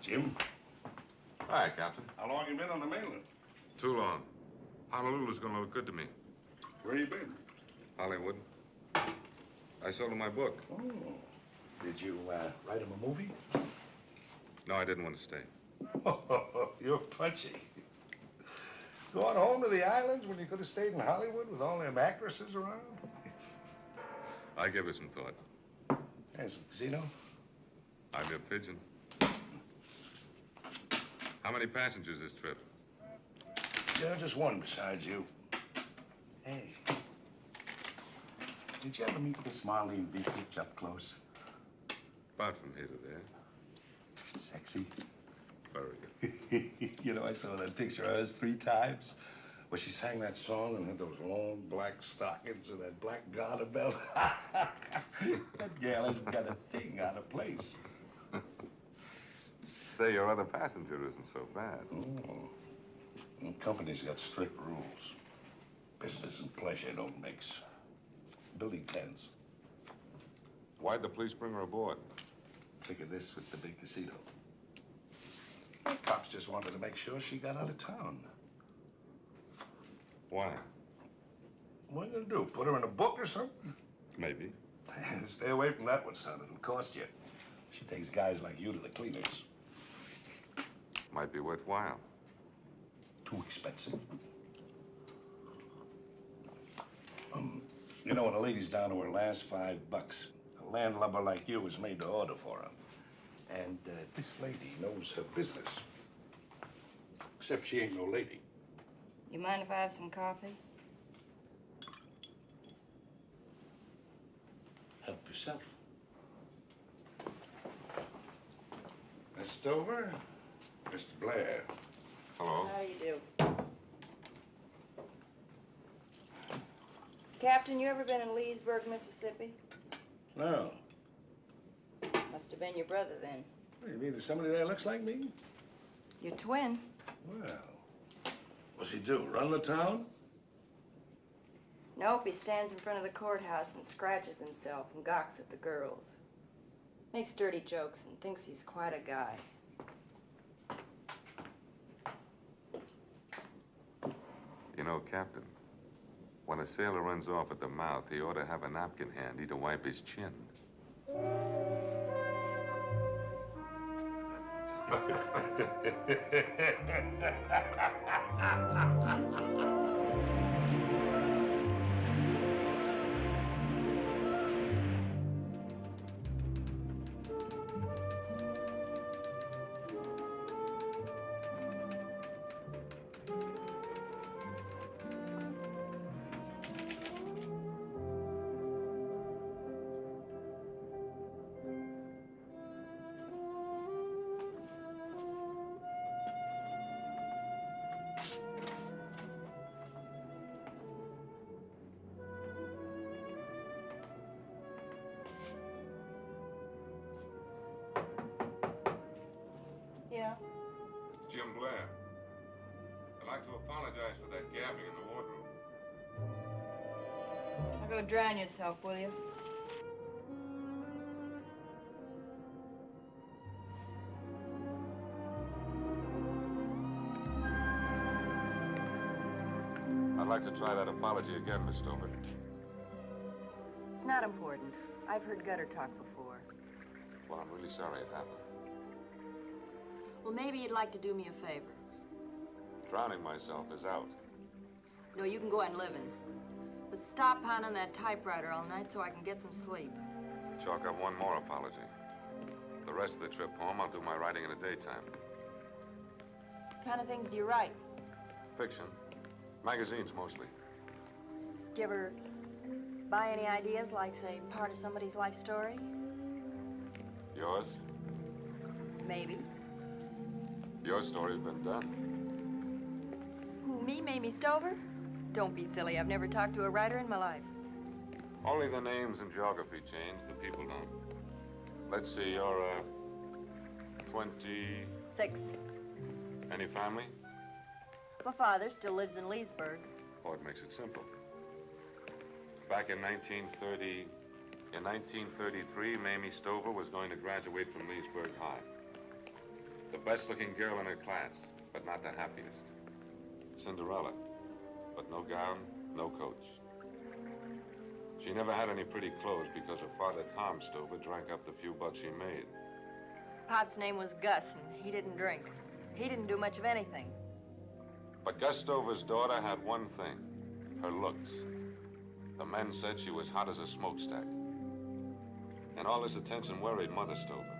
Jim? Hi, Captain. How long you been on the mainland? Too long. Honolulu's gonna look good to me. Where you been? Hollywood. I sold him my book. Oh. Did you write him a movie? No, I didn't want to stay. You're punchy. Going home to the islands when you could have stayed in Hollywood with all them actresses around? I give it some thought. There's a casino. I'm your pigeon. How many passengers this trip? Yeah, just one besides you. Hey. Did you ever meet Miss Marlene Beekich up close? About from here to there. Sexy. Very good. You know, I saw that picture of us 3 times where she sang that song and had those long black stockings and that black garter belt. That gal hasn't got a thing out of place. Say your other passenger isn't so bad. Oh. Well, company's got strict rules. Business and pleasure don't mix. Building 10s. Why'd the police bring her aboard? Figured this with the big casino. The cops just wanted to make sure she got out of town. Why? What are you gonna do? Put her in a book or something? Maybe. Stay away from that one, son. It'll cost you. She takes guys like you to the cleaners. Might be worthwhile. Too expensive. You know, when a lady's down to her last $5, a landlubber like you is made to order for her. And this lady knows her business. Except she ain't no lady. You mind if I have some coffee? Help yourself. Miss Stover, Mr. Blair. Hello. How do you do? Captain, you ever been in Leesburg, Mississippi? No. Must have been your brother then. You mean there's somebody there looks like me? Your twin. Well, what's he do, run the town? Nope, he stands in front of the courthouse and scratches himself and gawks at the girls. Makes dirty jokes and thinks he's quite a guy. You know, Captain, when a sailor runs off at the mouth, he ought to have a napkin handy to wipe his chin. Yeah? Jim Blair. I'd like to apologize for that gabbing in the wardroom. Now go drown yourself, will you? I'd like to try that apology again, Miss Stover. It's not important. I've heard gutter talk before. Well, I'm really sorry it happened. Well, maybe you'd like to do me a favor. Drowning myself is out. No, you can go on living. But stop pounding that typewriter all night so I can get some sleep. Chalk up one more apology. The rest of the trip home, I'll do my writing in the daytime. What kind of things do you write? Fiction. Magazines, mostly. Do you ever buy any ideas, like, say, part of somebody's life story? Yours? Maybe. Your story's been done. Who, me, Mamie Stover? Don't be silly. I've never talked to a writer in my life. Only the names and geography change. The people don't. Let's see, you're, 26. Any family? My father still lives in Leesburg. Oh, it makes it simple. Back in 1933, Mamie Stover was going to graduate from Leesburg High. The best-looking girl in her class, but not the happiest. Cinderella, but no gown, no coach. She never had any pretty clothes because her father, Tom Stover, drank up the few bucks she made. Pop's name was Gus, and he didn't drink. He didn't do much of anything. But Gus Stover's daughter had one thing, her looks. The men said she was hot as a smokestack. And all this attention worried Mother Stover.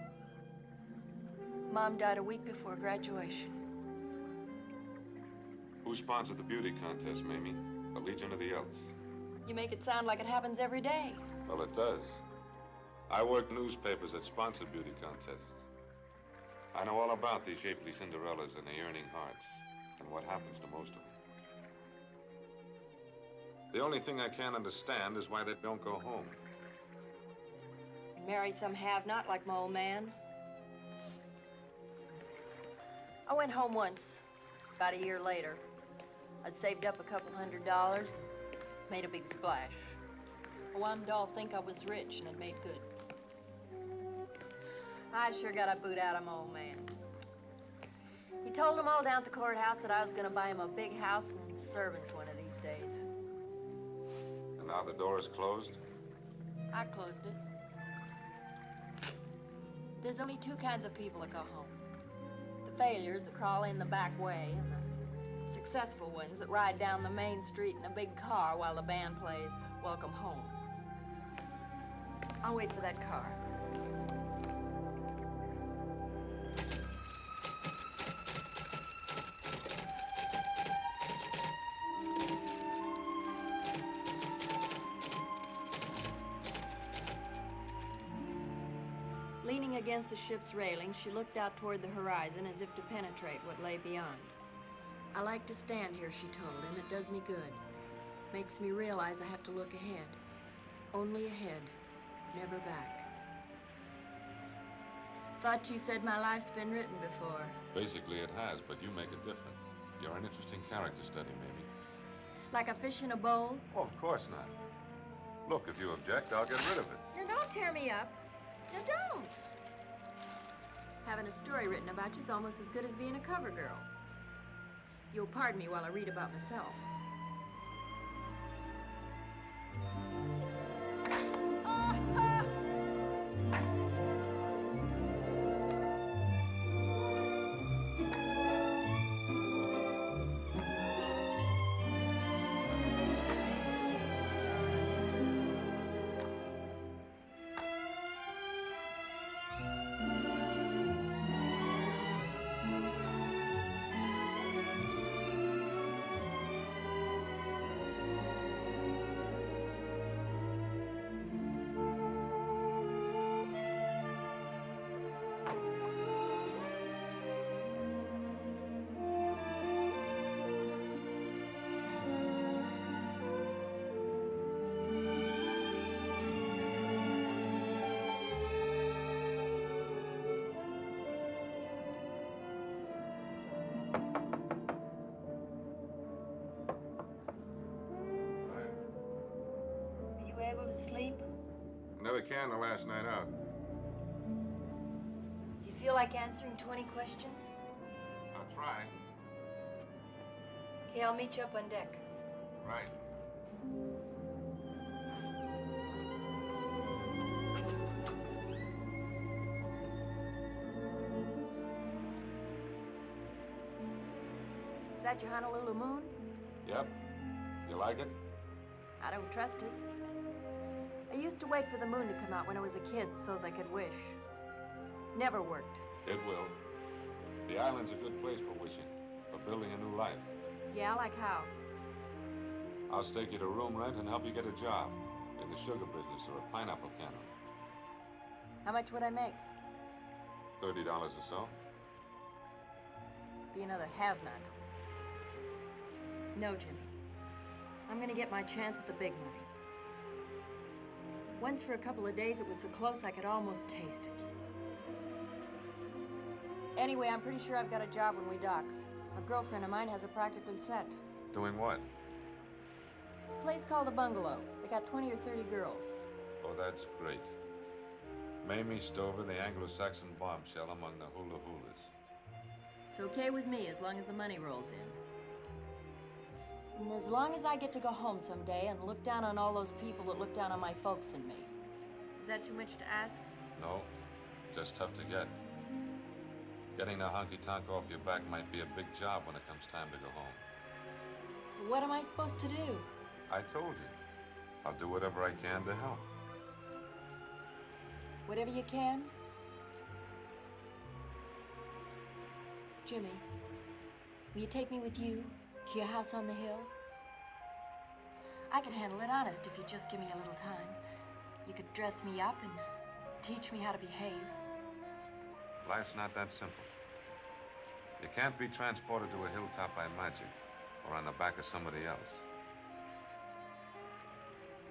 Mom died a week before graduation. Who sponsored the beauty contest, Mamie? The Legion or the Elks? You make it sound like it happens every day. Well, it does. I worked newspapers that sponsored beauty contests. I know all about these shapely Cinderellas and the yearning hearts, and what happens to most of them. The only thing I can't understand is why they don't go home. And marry some have-not like my old man. I went home once, about a year later. I'd saved up a couple $100, made a big splash. Oh, I'm doll think I was rich and had made good. I sure got a boot out of my old man. He told them all down at the courthouse that I was gonna buy him a big house and servants one of these days. And now the door is closed? I closed it. There's only two kinds of people that go home. The failures that crawl in the back way, and the successful ones that ride down the main street in a big car while the band plays Welcome Home. I'll wait for that car. Leaning against the ship's railing, she looked out toward the horizon as if to penetrate what lay beyond. I like to stand here, she told him. It does me good. Makes me realize I have to look ahead. Only ahead, never back. Thought you said my life's been written before. Basically it has, but you make it different. You're an interesting character study, Mamie. Like a fish in a bowl? Oh, of course not. Look, if you object, I'll get rid of it. Now don't tear me up. Now don't. Having a story written about you's almost as good as being a cover girl. You'll pardon me while I read about myself. Sleep? Never can the last night out. Do you feel like answering 20 questions? I'll try. Okay, I'll meet you up on deck. Right. Is that your Honolulu moon? Yep. You like it? I don't trust it. I used to wait for the moon to come out when I was a kid so's I could wish. Never worked. It will. The island's a good place for wishing, for building a new life. Yeah, like how? I'll stake you to room rent and help you get a job in the sugar business or a pineapple cannery. How much would I make? $30 or so. Be another have-not. No, Jimmy. I'm gonna get my chance at the big money. Once for a couple of days, it was so close I could almost taste it. Anyway, I'm pretty sure I've got a job when we dock. A girlfriend of mine has it practically set. Doing what? It's a place called the Bungalow. They got 20 or 30 girls. Oh, that's great. Mamie Stover, the Anglo-Saxon bombshell among the hula-hulas. It's okay with me as long as the money rolls in. And as long as I get to go home someday and look down on all those people that look down on my folks and me. Is that too much to ask? No, just tough to get. Getting the honky-tonk off your back might be a big job when it comes time to go home. What am I supposed to do? I told you. I'll do whatever I can to help. Whatever you can? Jimmy, will you take me with you to your house on the hill? I can handle it honest if you just give me a little time. You could dress me up and teach me how to behave. Life's not that simple. You can't be transported to a hilltop by magic or on the back of somebody else.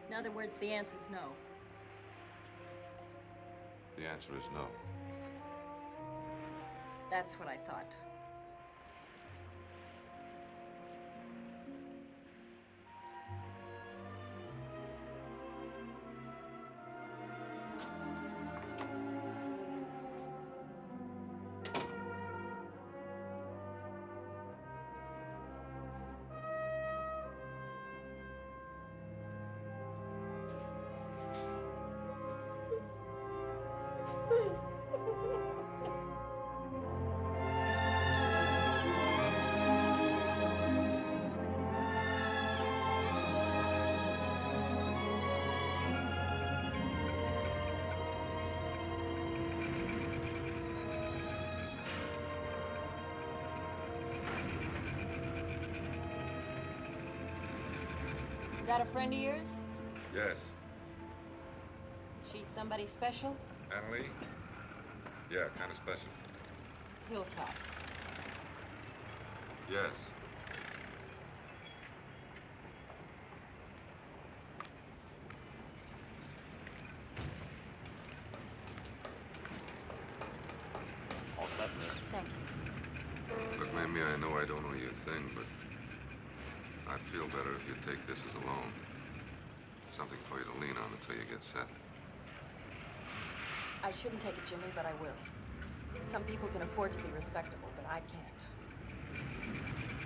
In other words, the answer's no. The answer is no. That's what I thought. Is that a friend of yours? Yes. She's somebody special? Annalie? Yeah, kind of special. Hilltop. Yes. All set, miss. Thank you. Look, Mamie, I know I don't owe you a thing, but I'd feel better if you'd take this as a loan. Something for you to lean on until you get set. I shouldn't take it, Jimmy, but I will. Some people can afford to be respectable, but I can't.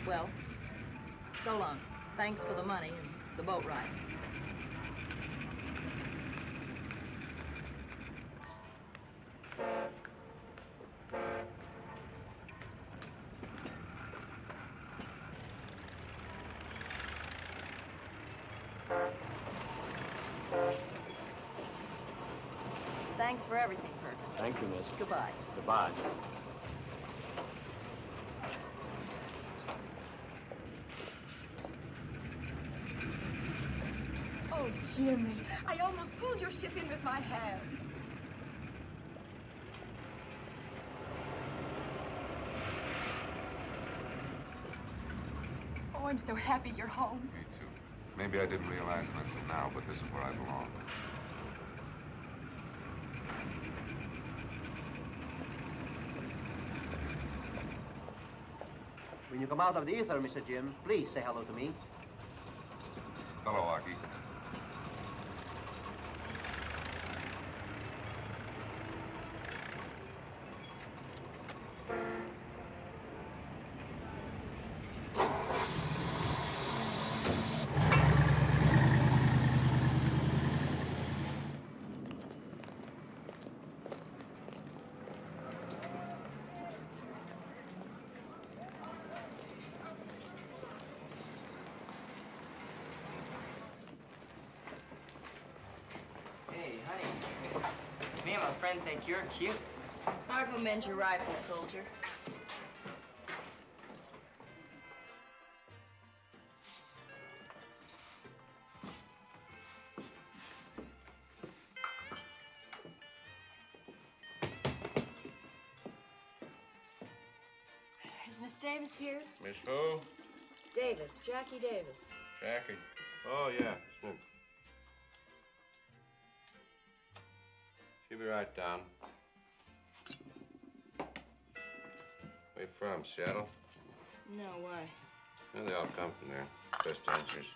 Well, so long. Thanks for the money and the boat ride. Thanks for everything, Perkins. Thank you, miss. Goodbye. Goodbye. Oh, Jimmy, I almost pulled your ship in with my hands. Oh, I'm so happy you're home. Me too. Maybe I didn't realize it until now, but this is where I belong. When you come out of the ether, Mr. Jim, please say hello to me. Hello, Aki. Hey, honey. Me and my friend think you're cute. I will mend your rifle, soldier. Is Miss Davis here? Miss who? Davis, Jackie Davis. Jackie. Oh, yeah, Snoop. She'll be right down. Where you from, Seattle? No, why? Well, they all come from there. Best answers.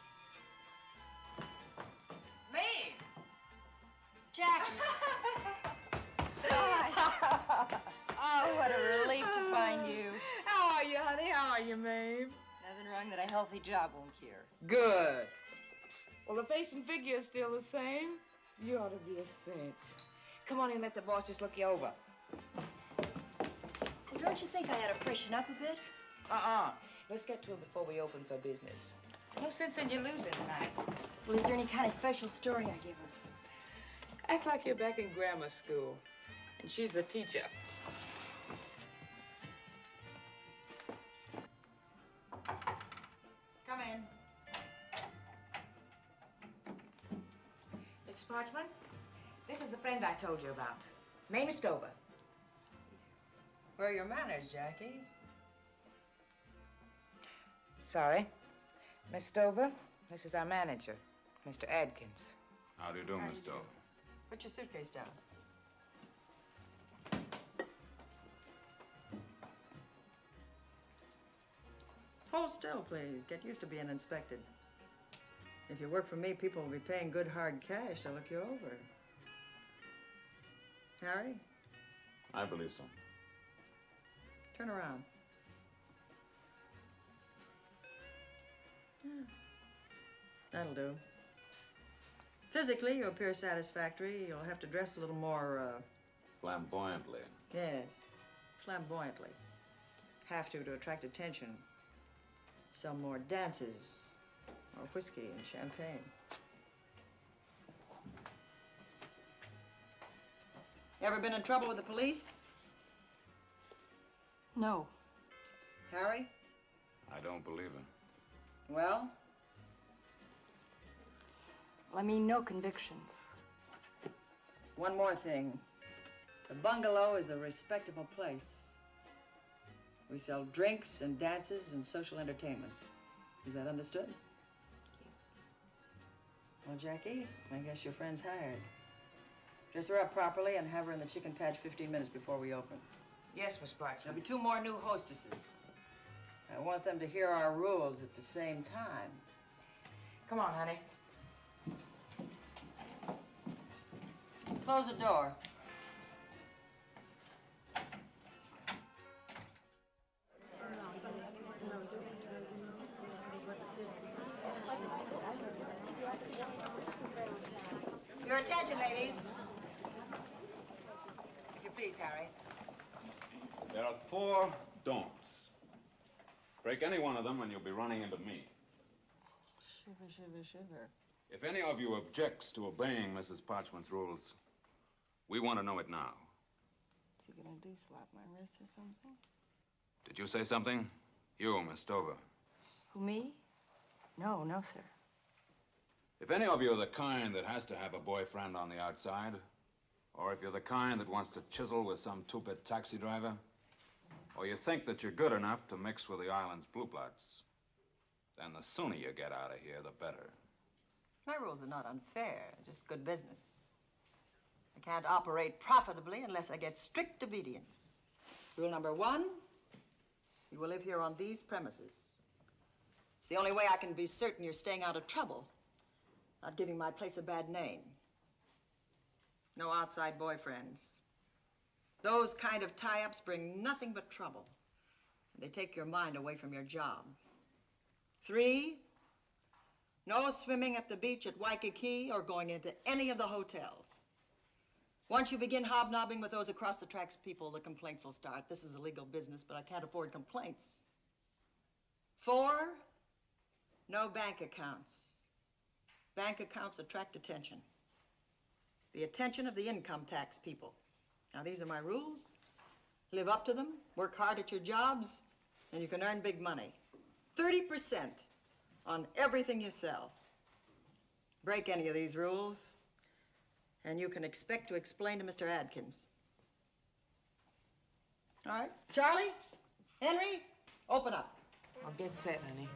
Me! Jackie! Oh, what a relief to find you. Oh, a healthy job won't cure. Good. Well, the face and figure is still the same. You ought to be a cinch. Come on in, let the boss just look you over. Well, don't you think I ought to freshen up a bit? Let's get to it before we open for business. No sense in you losing tonight. Well, is there any kind of special story I give her? Act like you're back in grammar school, and she's the teacher. Come in. Mrs. Parchman, this is a friend I told you about. Name is Stover. Where are your manners, Jackie? Sorry. Miss Stover, this is our manager, Mr. Adkins. How do you do, Miss Stover? Put your suitcase down. Hold still, please. Get used to being inspected. If you work for me, people will be paying good hard cash to look you over. Harry, I believe so. turn around. Yeah. That'll do. Physically, you appear satisfactory. You'll have to dress a little more, Flamboyantly. Yes, flamboyantly. Have to attract attention. Some more dances, or whiskey and champagne. You ever been in trouble with the police? No. Harry? I don't believe it. Well? Well, I mean, no convictions. One more thing. The bungalow is a respectable place. We sell drinks and dances and social entertainment. Is that understood? Yes. Well, Jackie, I guess your friend's hired. Dress her up properly and have her in the chicken patch 15 minutes before we open. Yes, Miss Parchman. There'll be 2 more new hostesses. I want them to hear our rules at the same time. Come on, honey. Close the door. Your attention, ladies. If you please, Harry. There are 4 don'ts. Break any one of them and you'll be running into me. Shiver, shiver, shiver. If any of you objects to obeying Mrs. Parchman's rules, we want to know it now. What's he gonna do, slap my wrist or something? Did you say something? You, Miss Stover. Who, me? No, no, sir. If any of you are the kind that has to have a boyfriend on the outside, or if you're the kind that wants to chisel with some two-bit taxi driver, or you think that you're good enough to mix with the island's blue bloods, then the sooner you get out of here, the better. My rules are not unfair, just good business. I can't operate profitably unless I get strict obedience. Rule number 1, you will live here on these premises. It's the only way I can be certain you're staying out of trouble, not giving my place a bad name. No outside boyfriends. Those kind of tie-ups bring nothing but trouble. They take your mind away from your job. 3, no swimming at the beach at Waikiki or going into any of the hotels. Once you begin hobnobbing with those across the tracks people, the complaints will start. This is a legal business, but I can't afford complaints. 4, no bank accounts. Bank accounts attract attention. The attention of the income tax people. Now, these are my rules. Live up to them, work hard at your jobs, and you can earn big money. 30% on everything you sell. Break any of these rules, and you can expect to explain to Mr. Adkins. All right, Charlie, Henry, open up. I'll get set, honey.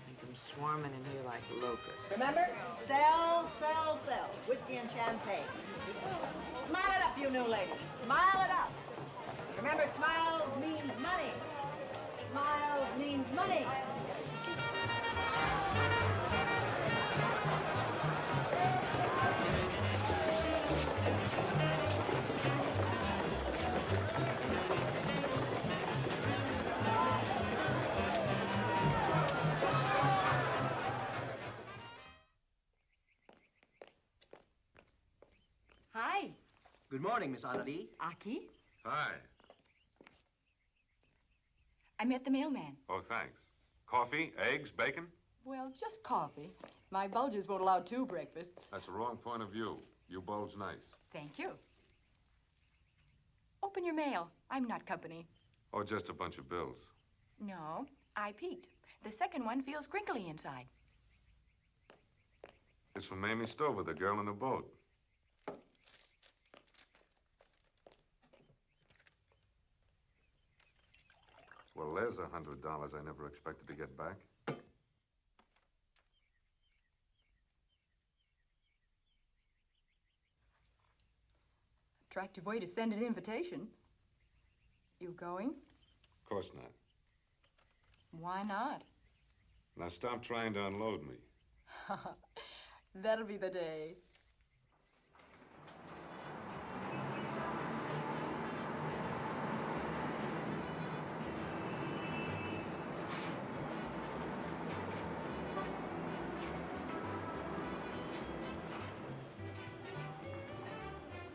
Make them swarming in here like locusts. Remember, sell, sell, sell. Whiskey and champagne. Smile it up, you new ladies. Smile it up. Remember, smiles means money. Smiles means money. morning, Miss Annalie. Aki? Hi. I met the mailman. Oh, thanks. Coffee, eggs, bacon? Well, just coffee. My bulges won't allow 2 breakfasts. That's a wrong point of view. You bulge nice. Thank you. Open your mail. I'm not company. Oh, just a bunch of bills. No, I peeked. The second one feels crinkly inside. It's from Mamie Stover, the girl in the boat. Well, there's $100 I never expected to get back. Attractive way to send an invitation. You going? Of course not. Why not? Now stop trying to unload me. That'll be the day.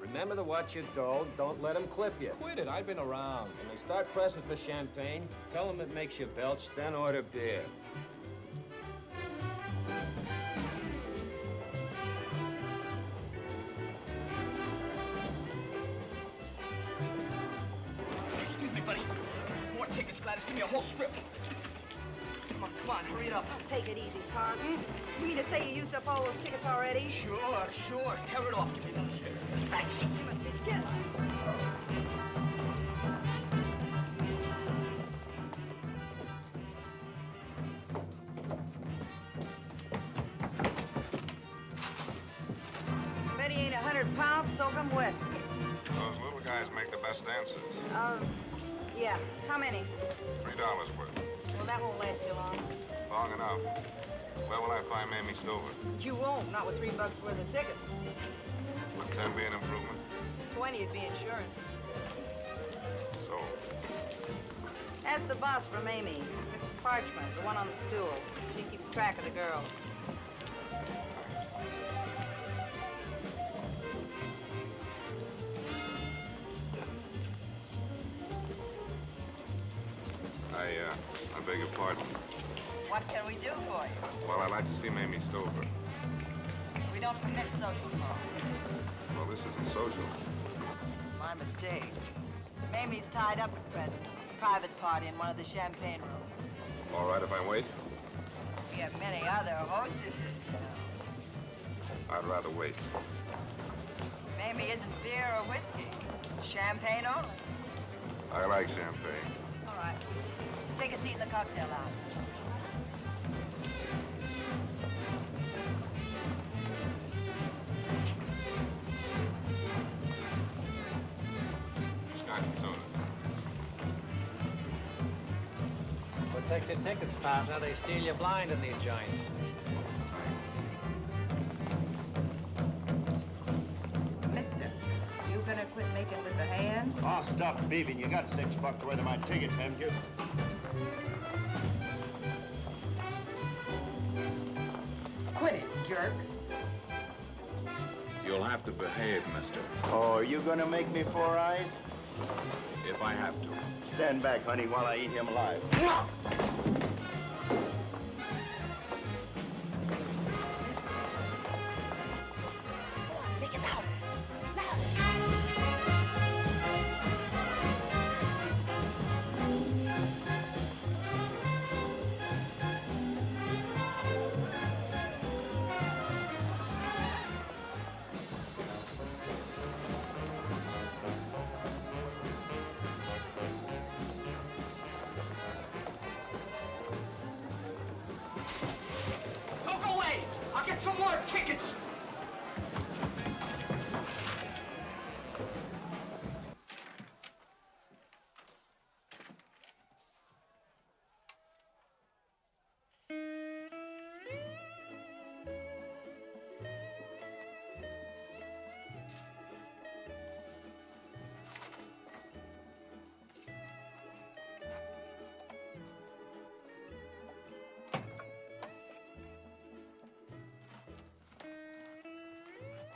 Remember to watch your dough. Don't let them clip you. Quit it. I've been around. When they start pressing for champagne, tell them it makes you belch, then order beer. Excuse me, buddy. More tickets, Gladys. Give me a whole strip. Come on, hurry it up. Take it easy, Tarzan. You mean to say you used up all those tickets already? Sure. Tear it off. Give me another strip. Thanks. You must be kidding. Bet he ain't 100 pounds, soak 'em wet. Those little guys make the best dancers. Yeah. How many? $3 worth. Well, that won't last you long. Long enough. Where will I find Mamie Stover? You won't, not with $3 worth of tickets. Would 10 be an improvement? 20 would be insurance. So, Ask the boss from Amy, Mrs. Parchment, the one on the stool. She keeps track of the girls. I beg your pardon. What can we do for you? Well, I'd like to see Mamie Stover. We don't permit social calls. Well, this isn't social. My mistake. Mamie's tied up at present. Private party in one of the champagne rooms. All right if I wait? We have many other hostesses, you know. I'd rather wait. Mamie isn't beer or whiskey. Champagne only. I like champagne. All right. Take a seat in the cocktail lounge. Scotch and soda. Protect your tickets, partner. They steal you blind in these joints. Mister, you gonna quit making with the hands? Oh, stop beefing. You got $6 worth of my tickets, haven't you? Quit it, jerk. You'll have to behave, mister, Oh, are you gonna make me 4 eyes? if I have to. Stand back, honey, while I eat him alive. Don't go away! I'll get some more tickets!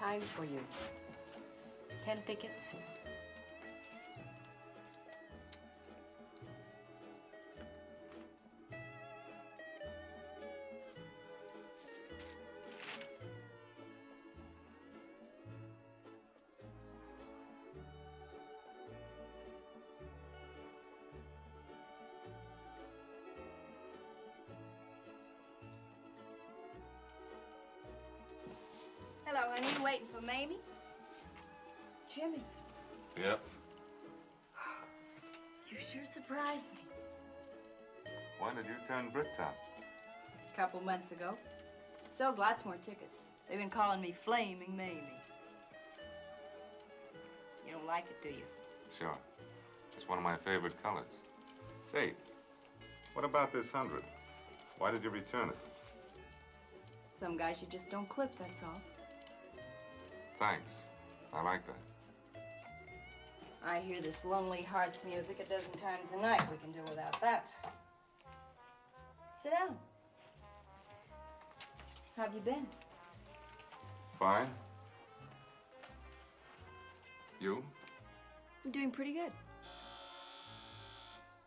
Time for you. 10 tickets. Hello, honey. You waiting for Mamie? Jimmy, Yep. you sure surprised me. When did you turn Brittown? A couple months ago. Sells lots more tickets. They've been calling me Flaming Mamie. You don't like it, do you? Sure. It's one of my favorite colors. Say, what about this 100? Why did you return it? Some guys you just don't clip, that's all. Thanks. I like that. I hear this lonely hearts music a dozen times a night. We can do without that. Sit down. How have you been? Fine. You? I'm doing pretty good.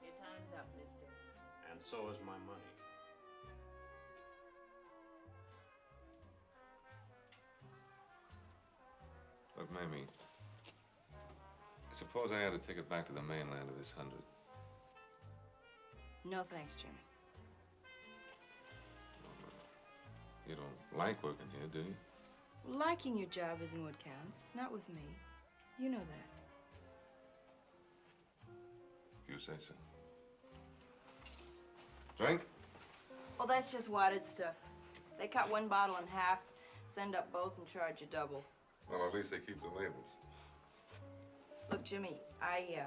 Your time's up, mister. And so is my money. Look, Mamie, suppose I had to take it back to the mainland of this 100. No thanks, Jimmy. You don't like working here, do you? Liking your job isn't what counts. Not with me. You know that. You say so. Drink? Well, that's just wadded stuff. They cut one bottle in half, send up both, and charge you double. Well, at least they keep the labels. Look, Jimmy, I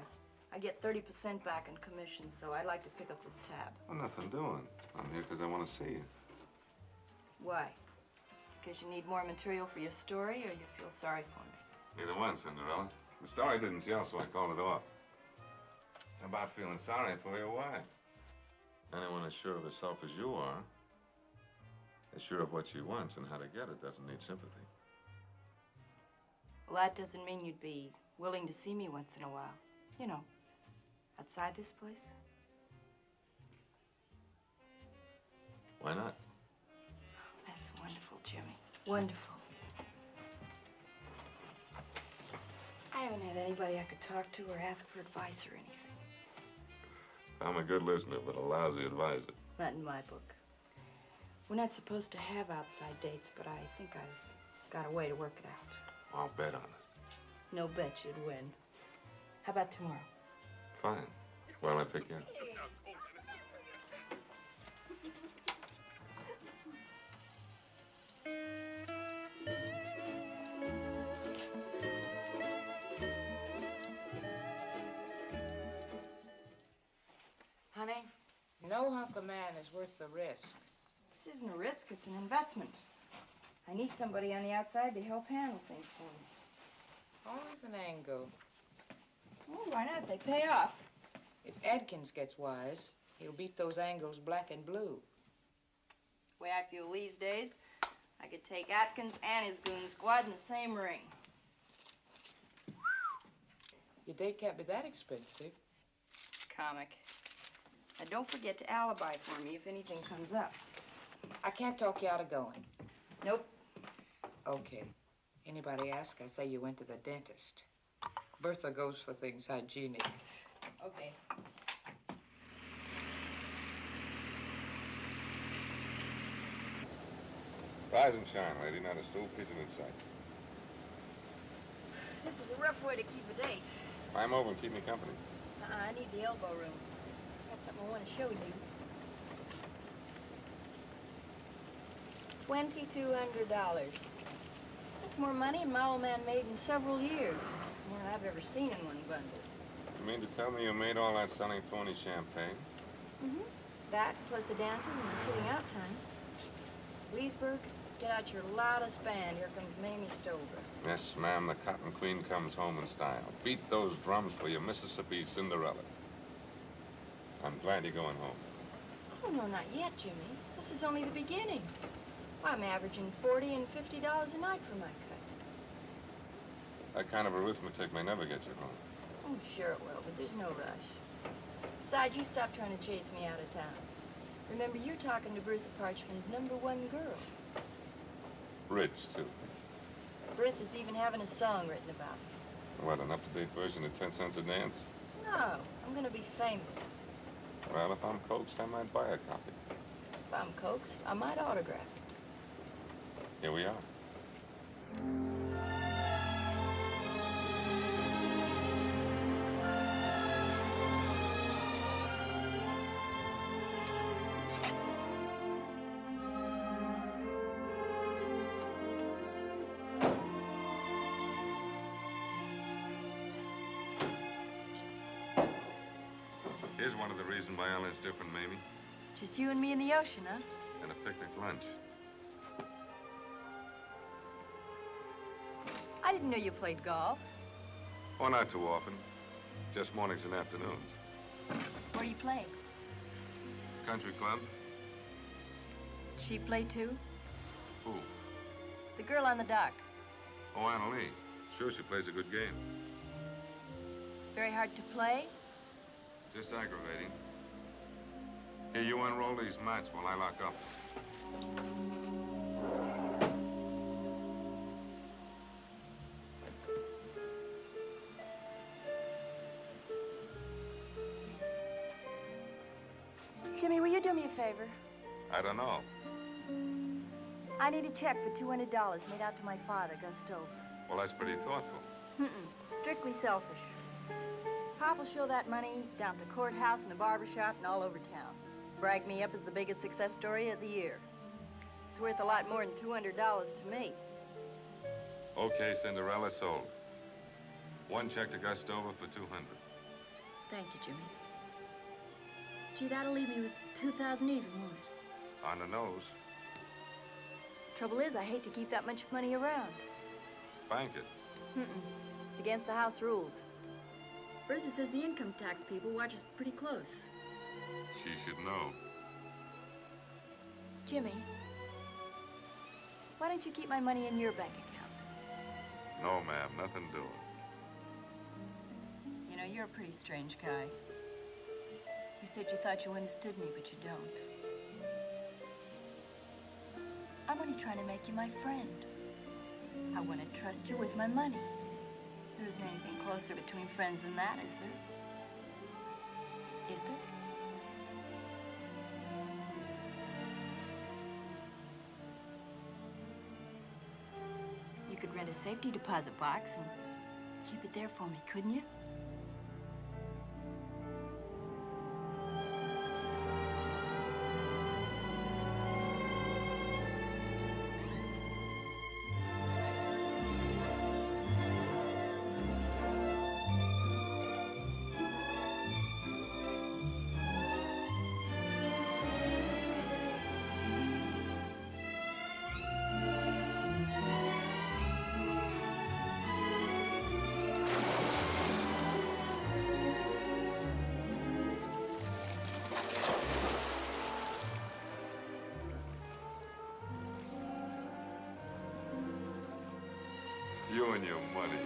get 30% back in commission, so I'd like to pick up this tab. Well, nothing doing. I'm here because I want to see you. Why? Because you need more material for your story, or you feel sorry for me? Neither one, Cinderella. The story didn't gel, so I called it off. About feeling sorry for you, why? Anyone as sure of herself as you are, is sure of what she wants and how to get it, doesn't need sympathy. Well, that doesn't mean you'd be willing to see me once in a while. You know, outside this place. Why not? That's wonderful, Jimmy. Wonderful. I haven't had anybody I could talk to or ask for advice or anything. I'm a good listener, but a lousy advisor. Not in my book. We're not supposed to have outside dates, but I think I've got a way to work it out. I'll bet on it. No bet you'd win. How about tomorrow? Fine. Why'll I pick you up? Honey, no hunk of man is worth the risk. This isn't a risk, it's an investment. I need somebody on the outside to help handle things for me. Always an angle. Oh, why not? They pay off. If Adkins gets wise, he'll beat those angles black and blue. The way I feel these days, I could take Atkins and his goon squad in the same ring. Your date can't be that expensive. Comic. Now, don't forget to alibi for me if anything comes up. I can't talk you out of going. Nope. Okay. Anybody ask, I say you went to the dentist. Bertha goes for things hygienic. Okay. Rise and shine, lady. Not a stool pigeon in sight. This is a rough way to keep a date. Climb over and keep me company. I need the elbow room. Got something I want to show you. $2,200. That's more money than my old man made in several years. It's more than I've ever seen in one bundle. You mean to tell me you made all that selling phony champagne? Mm-hmm. That, plus the dances and the sitting out time. Leesburg, get out your loudest band. Here comes Mamie Stover. Yes, ma'am, the Cotton Queen comes home in style. Beat those drums for your Mississippi Cinderella. I'm glad you're going home. Oh, no, not yet, Jimmy. This is only the beginning. Why, I'm averaging $40 and $50 a night for my cut. That kind of arithmetic may never get you home. Oh, sure it will, but there's no rush. Besides, you stop trying to chase me out of town. Remember, you're talking to Bertha Parchman's #1 girl. Rich, too. Bertha's even having a song written about me. What, an up-to-date version of 10 Cents a Dance? No, I'm gonna be famous. Well, if I'm coaxed, I might buy a copy. If I'm coaxed, I might autograph it. Here we are. Here's one of the reasons why Ellen's different, Mamie. Just you and me in the ocean, huh? And a picnic lunch. I didn't know you played golf. Oh, not too often. Just mornings and afternoons. Where do you play? Country club? She play too? Who? The girl on the dock. Oh, Anna Lee. Sure, she plays a good game. Very hard to play? Just aggravating. Here, you unroll these mats while I lock up. Jimmy, will you do me a favor? I don't know. I need a check for $200 made out to my father, Gus Stover. Well, that's pretty thoughtful. Strictly selfish. Pop will show that money down at the courthouse and the barber shop and all over town. Brag me up as the biggest success story of the year. It's worth a lot more than $200 to me. Okay, Cinderella, sold. One check to Gus Stover for $200. Thank you, Jimmy. Gee, that'll leave me with $2,000 even, won't it? On the nose. Trouble is, I hate to keep that much money around. Bank it. It's against the house rules. Bertha says the income tax people watch us pretty close. She should know. Jimmy, why don't you keep my money in your bank account? No, ma'am, nothing doing. You know, you're a pretty strange guy. You said you thought you understood me, but you don't. I'm only trying to make you my friend. I want to trust you with my money. There isn't anything closer between friends than that, is there? Is there? You could rent a safety deposit box and keep it there for me, couldn't you? You and your money.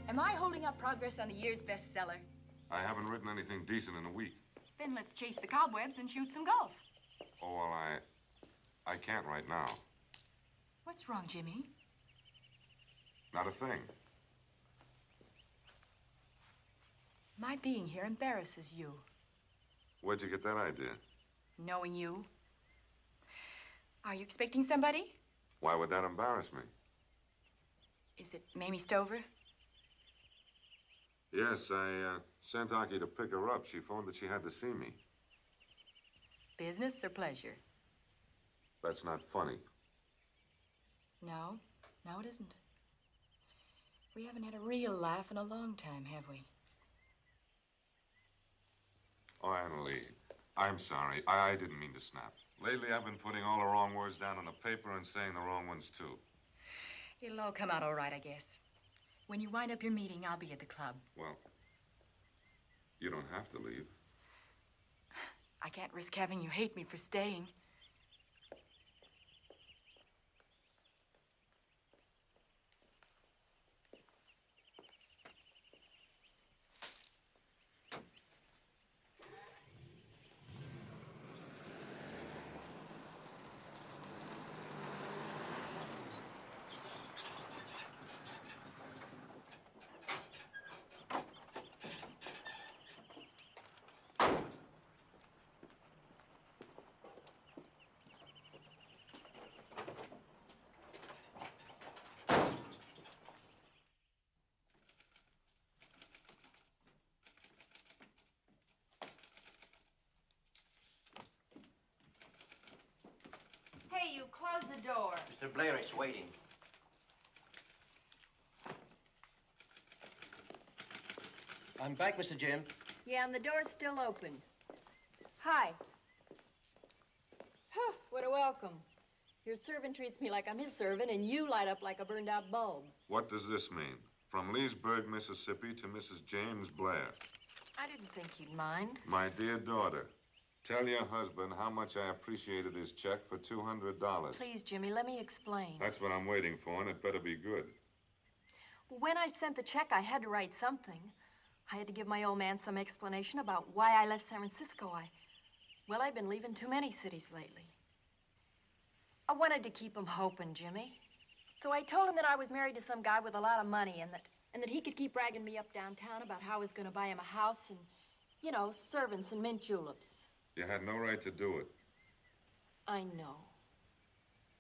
Am I holding up progress on the year's bestseller? I haven't written anything decent in a week. Then let's chase the cobwebs and shoot some golf. Oh, well, I can't right now. What's wrong, Jimmy? Not a thing. My being here embarrasses you. Where'd you get that idea? Knowing you. Are you expecting somebody? Why would that embarrass me? Is it Mamie Stover? Yes, I sent Aki to pick her up. She phoned that she had to see me. Business or pleasure? That's not funny. No, it isn't. We haven't had a real laugh in a long time, have we? Oh, Anna Lee, I'm sorry. I didn't mean to snap. Lately, I've been putting all the wrong words down on the paper and saying the wrong ones, too. It'll all come out all right, I guess. When you wind up your meeting, I'll be at the club. Well, you don't have to leave. I can't risk having you hate me for staying. Hey, you close the door. Mr. Blair is waiting. I'm back, Mr. Jim. Yeah, and the door's still open. Hi. Huh, what a welcome. Your servant treats me like I'm his servant, and you light up like a burned-out bulb. What does this mean? From Leesburg, Mississippi to Mrs. James Blair. I didn't think you'd mind. My dear daughter, tell your husband how much I appreciated his check for $200. Please, Jimmy, let me explain. That's what I'm waiting for, and it better be good. When I sent the check, I had to write something. I had to give my old man some explanation about why I left San Francisco. Well, I've been leaving too many cities lately. I wanted to keep him hoping, Jimmy. So I told him that I was married to some guy with a lot of money and that he could keep bragging me up downtown about how I was going to buy him a house and, you know, servants and mint juleps. You had no right to do it. I know.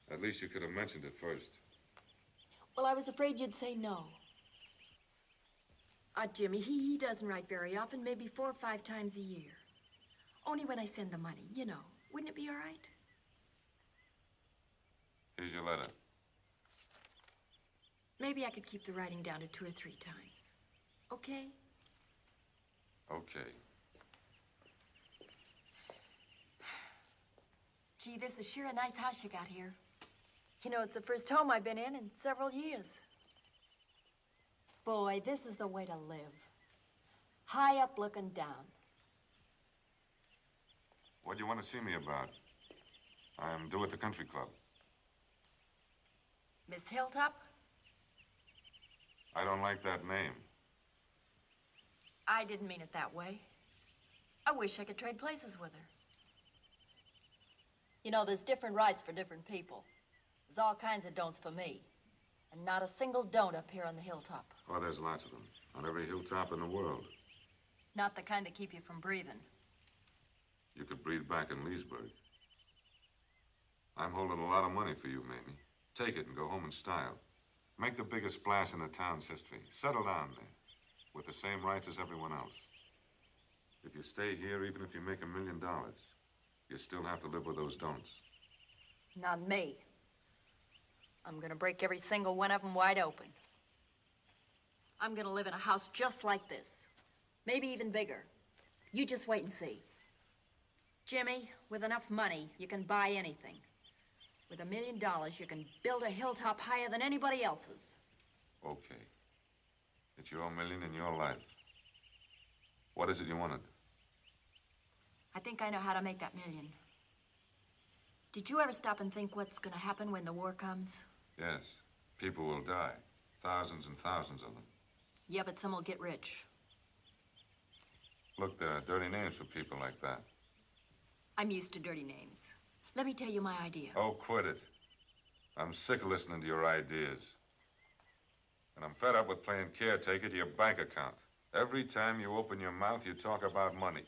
At least you could have mentioned it first. Well, I was afraid you'd say no. Jimmy, he doesn't write very often, maybe 4 or 5 times a year. Only when I send the money, you know. Wouldn't it be all right? Here's your letter. Maybe I could keep the writing down to 2 or 3 times. Okay? Okay. Gee, this is sure a nice house you got here. You know, it's the first home I've been in several years. Boy, this is the way to live. High up looking down. What do you want to see me about? I'm due at the country club. Miss Hilltop? I don't like that name. I didn't mean it that way. I wish I could trade places with her. You know, there's different rights for different people. There's all kinds of don'ts for me. And not a single don't up here on the hilltop. Oh, there's lots of them. On every hilltop in the world. Not the kind that keep you from breathing. You could breathe back in Leesburg. I'm holding a lot of money for you, Mamie. Take it and go home in style. Make the biggest splash in the town's history. Settle down there with the same rights as everyone else. If you stay here, even if you make $1 million, you still have to live with those don'ts. Not me. I'm gonna break every single one of them wide open. I'm gonna live in a house just like this. Maybe even bigger. You just wait and see. Jimmy, with enough money, you can buy anything. With $1 million, you can build a hilltop higher than anybody else's. Okay. It's your million in your life. What is it you wanted? I think I know how to make that million. Did you ever stop and think what's gonna happen when the war comes? Yes. People will die. Thousands and thousands of them. Yeah, but some will get rich. Look, there are dirty names for people like that. I'm used to dirty names. Let me tell you my idea. Oh, quit it. I'm sick of listening to your ideas. And I'm fed up with playing caretaker to your bank account. Every time you open your mouth, you talk about money.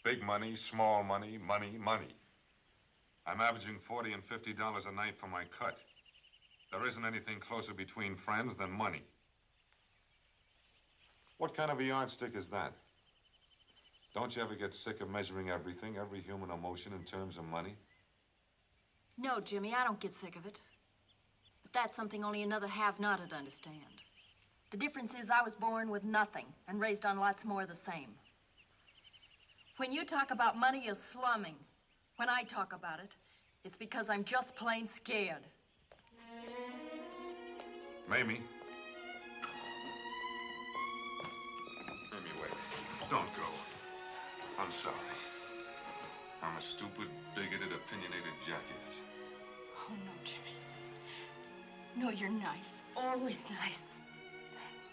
Big money, small money, money, money. I'm averaging $40 and $50 a night for my cut. There isn't anything closer between friends than money. What kind of a yardstick is that? Don't you ever get sick of measuring everything, every human emotion in terms of money? No, Jimmy, I don't get sick of it. But that's something only another have-not would understand. The difference is I was born with nothing and raised on lots more of the same. When you talk about money, you're slumming. When I talk about it, it's because I'm just plain scared. Mamie. Don't go. I'm sorry. I'm a stupid, bigoted, opinionated jackass. Oh, no, Jimmy. No, you're nice. Always nice.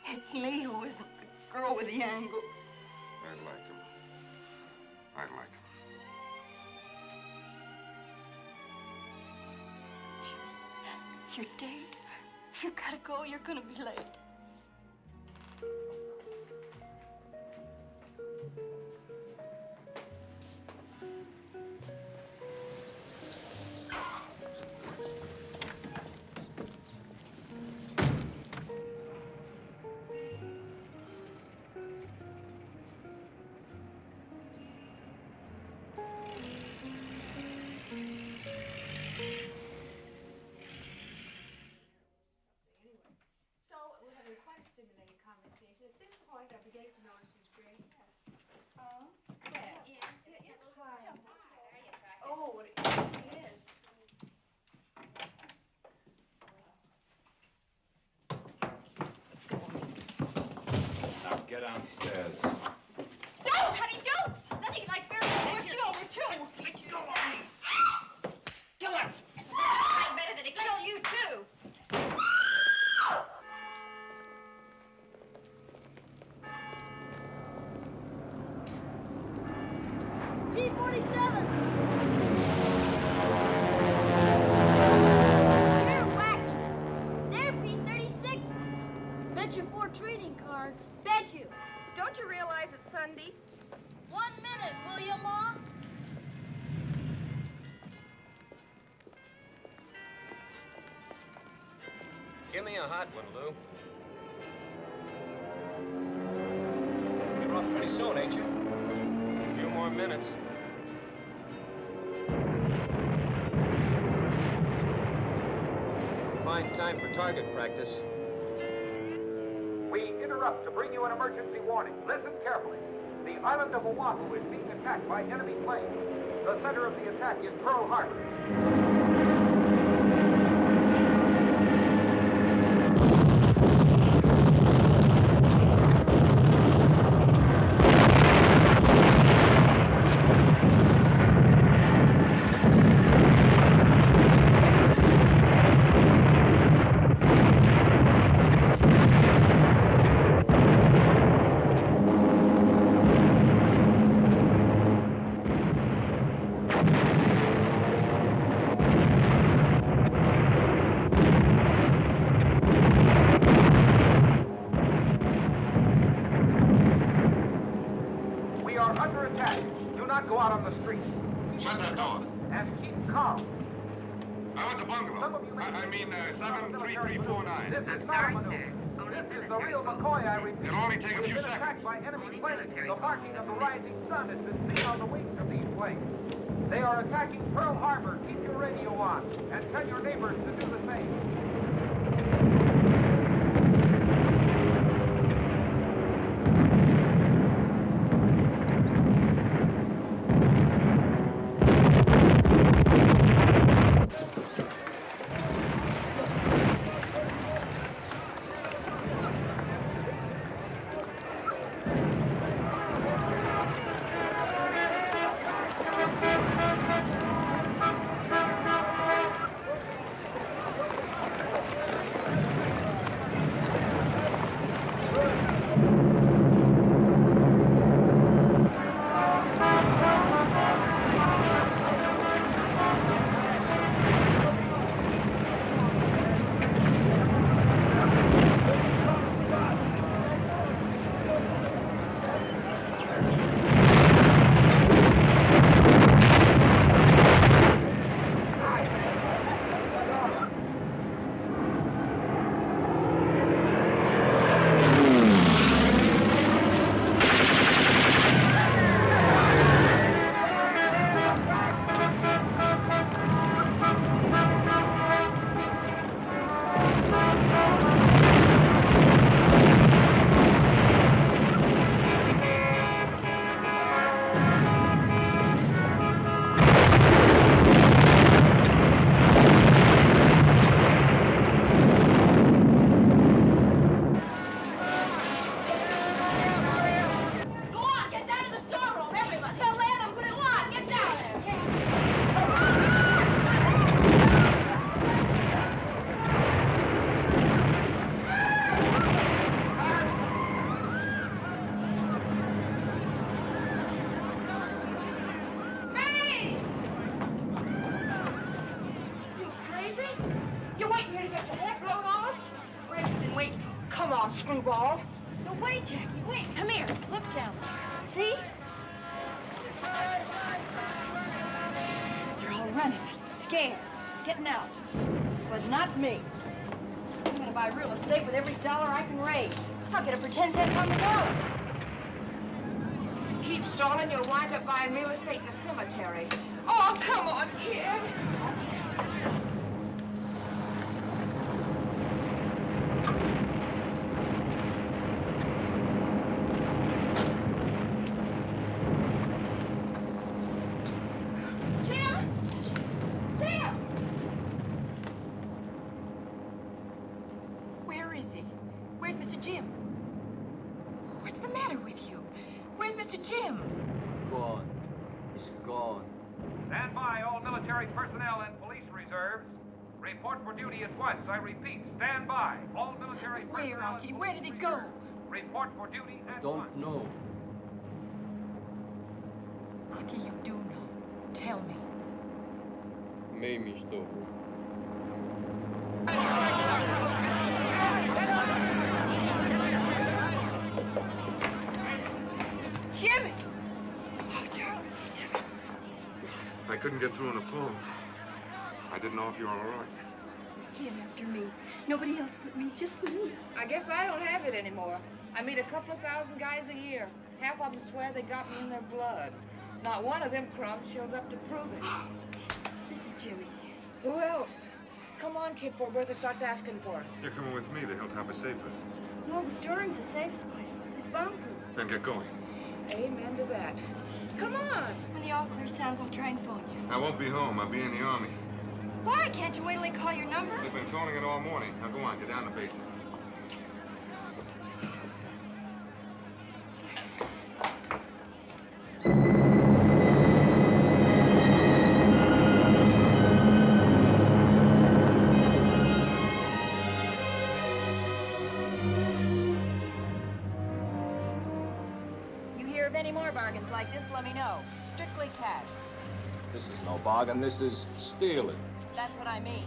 It's me who isn't the girl with the angles. I'd like him. I'd like him. Your date? You gotta go. You're gonna be late. Stimulating conversation. At this point, I began to notice his gray hair. Oh? Yeah. Oh, it is. Now get downstairs. Don't, honey, don't! Nothing like very good. Get over, too. Go on. Kill her. I'm better than to kill you, too. P-47! You're wacky. They're P-36s. Bet you 4 trading cards. Bet you. Don't you realize it's Sunday? 1 minute, will you, Ma? Give me a hot one, Lou. You're off pretty soon, ain't you? A few more minutes. Fine time for target practice. We interrupt to bring you an emergency warning. Listen carefully. The island of Oahu is being attacked by enemy planes. The center of the attack is Pearl Harbor. Go out on the streets. Shut that door. And keep calm. I want the bungalow. I mean, 73349. This is not a maneuver. This is the real McCoy, I repeat. It'll only take a few seconds. Attacked by enemy planes. The marking of the rising sun has been seen on the wings of these planes. They are attacking Pearl Harbor. Keep your radio on and tell your neighbors to do the same. screwball. No, wait, Jackie, wait. Come here. Look down there. See? They're all running, scared, getting out. But not me. I'm gonna buy real estate with every dollar I can raise. I'll get it for 10 cents on the dollar. Keep stalling, you'll wind up buying real estate in a cemetery. Oh, come on, kid. Where is he? Where's Mr. Jim? What's the matter with you? Where's Mr. Jim? Gone. He's gone. Stand by, all military personnel and police reserves. Report for duty at once. I repeat, stand by. All military Where, personnel. Rocky? Where did he go? Report for duty at once. Don't know. Rocky, you do know. Tell me. Mamie что? Jimmy! Oh, darling. I couldn't get through on the phone. I didn't know if you were all right. Him after me. Nobody else but me, just me. I guess I don't have it anymore. I meet a couple of thousand guys a year. Half of them swear they got me in their blood. Not one of them crumbs shows up to prove it. This is Jimmy. Who else? Come on, kid, before Bertha starts asking for us. You're coming with me. The hilltop is safer. No, the storeroom's the safest place. It's bomb-proof. Then get going. Amen to that. Come on. When the all-clear sounds, I'll try and phone you. I won't be home. I'll be in the Army. Why? Can't you wait till they call your number? They've been calling it all morning. Now go on. Get down to the basement. You hear of any more bargains like this, let me know. Strictly cash. This is no bargain. This is stealing. That's what I mean.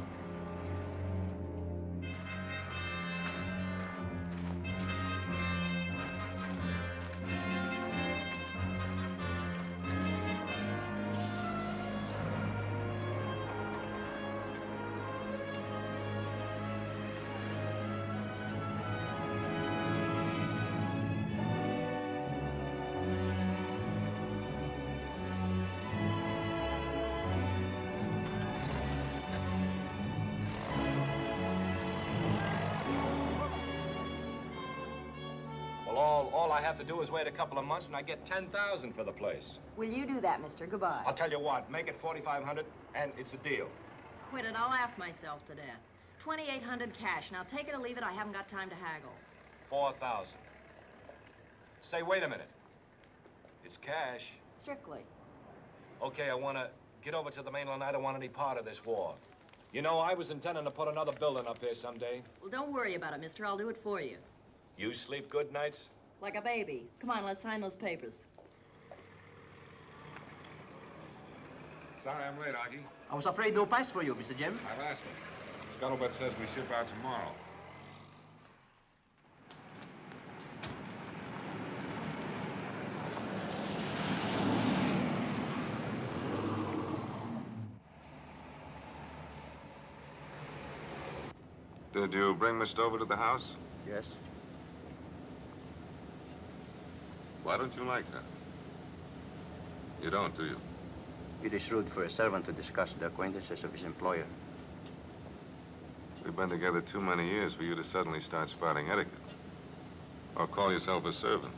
All I have to do is wait a couple of months and I get $10,000 for the place. Will you do that, mister? Goodbye. I'll tell you what, make it $4,500 and it's a deal. Quit it. I'll laugh myself to death. $2,800 cash. Now take it or leave it. I haven't got time to haggle. 4,000. Say, wait a minute. It's cash. Strictly. Okay, I want to get over to the mainland. I don't want any part of this war. You know, I was intending to put another building up here someday. Well, don't worry about it, mister. I'll do it for you. You sleep good nights? Like a baby. Come on, let's sign those papers. Sorry I'm late, Augie. I was afraid no price for you, Mr. Jim. I've asked him. Scuttlebutt says we ship out tomorrow. Did you bring Miss Dover to the house? Yes. Why don't you like her? You don't, do you? It is rude for a servant to discuss the acquaintances of his employer. We've been together too many years for you to suddenly start spouting etiquette. Or call yourself a servant.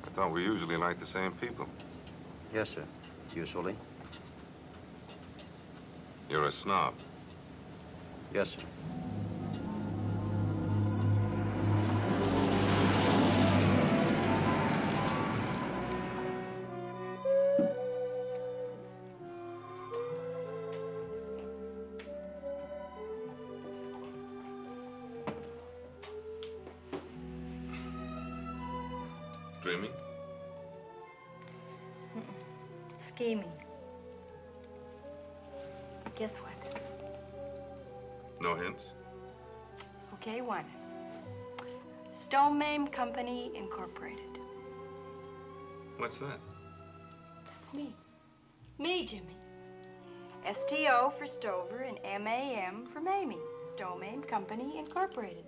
I thought we usually liked the same people. Yes, sir. Usually. You're a snob. Yes, sir. Dreaming? Scheming. Guess what? No hints? Okay, one. Stone Company Incorporated. What's that? That's me. Me, Jimmy. STO for Stover and MAM for Mamie. Stone Company Incorporated.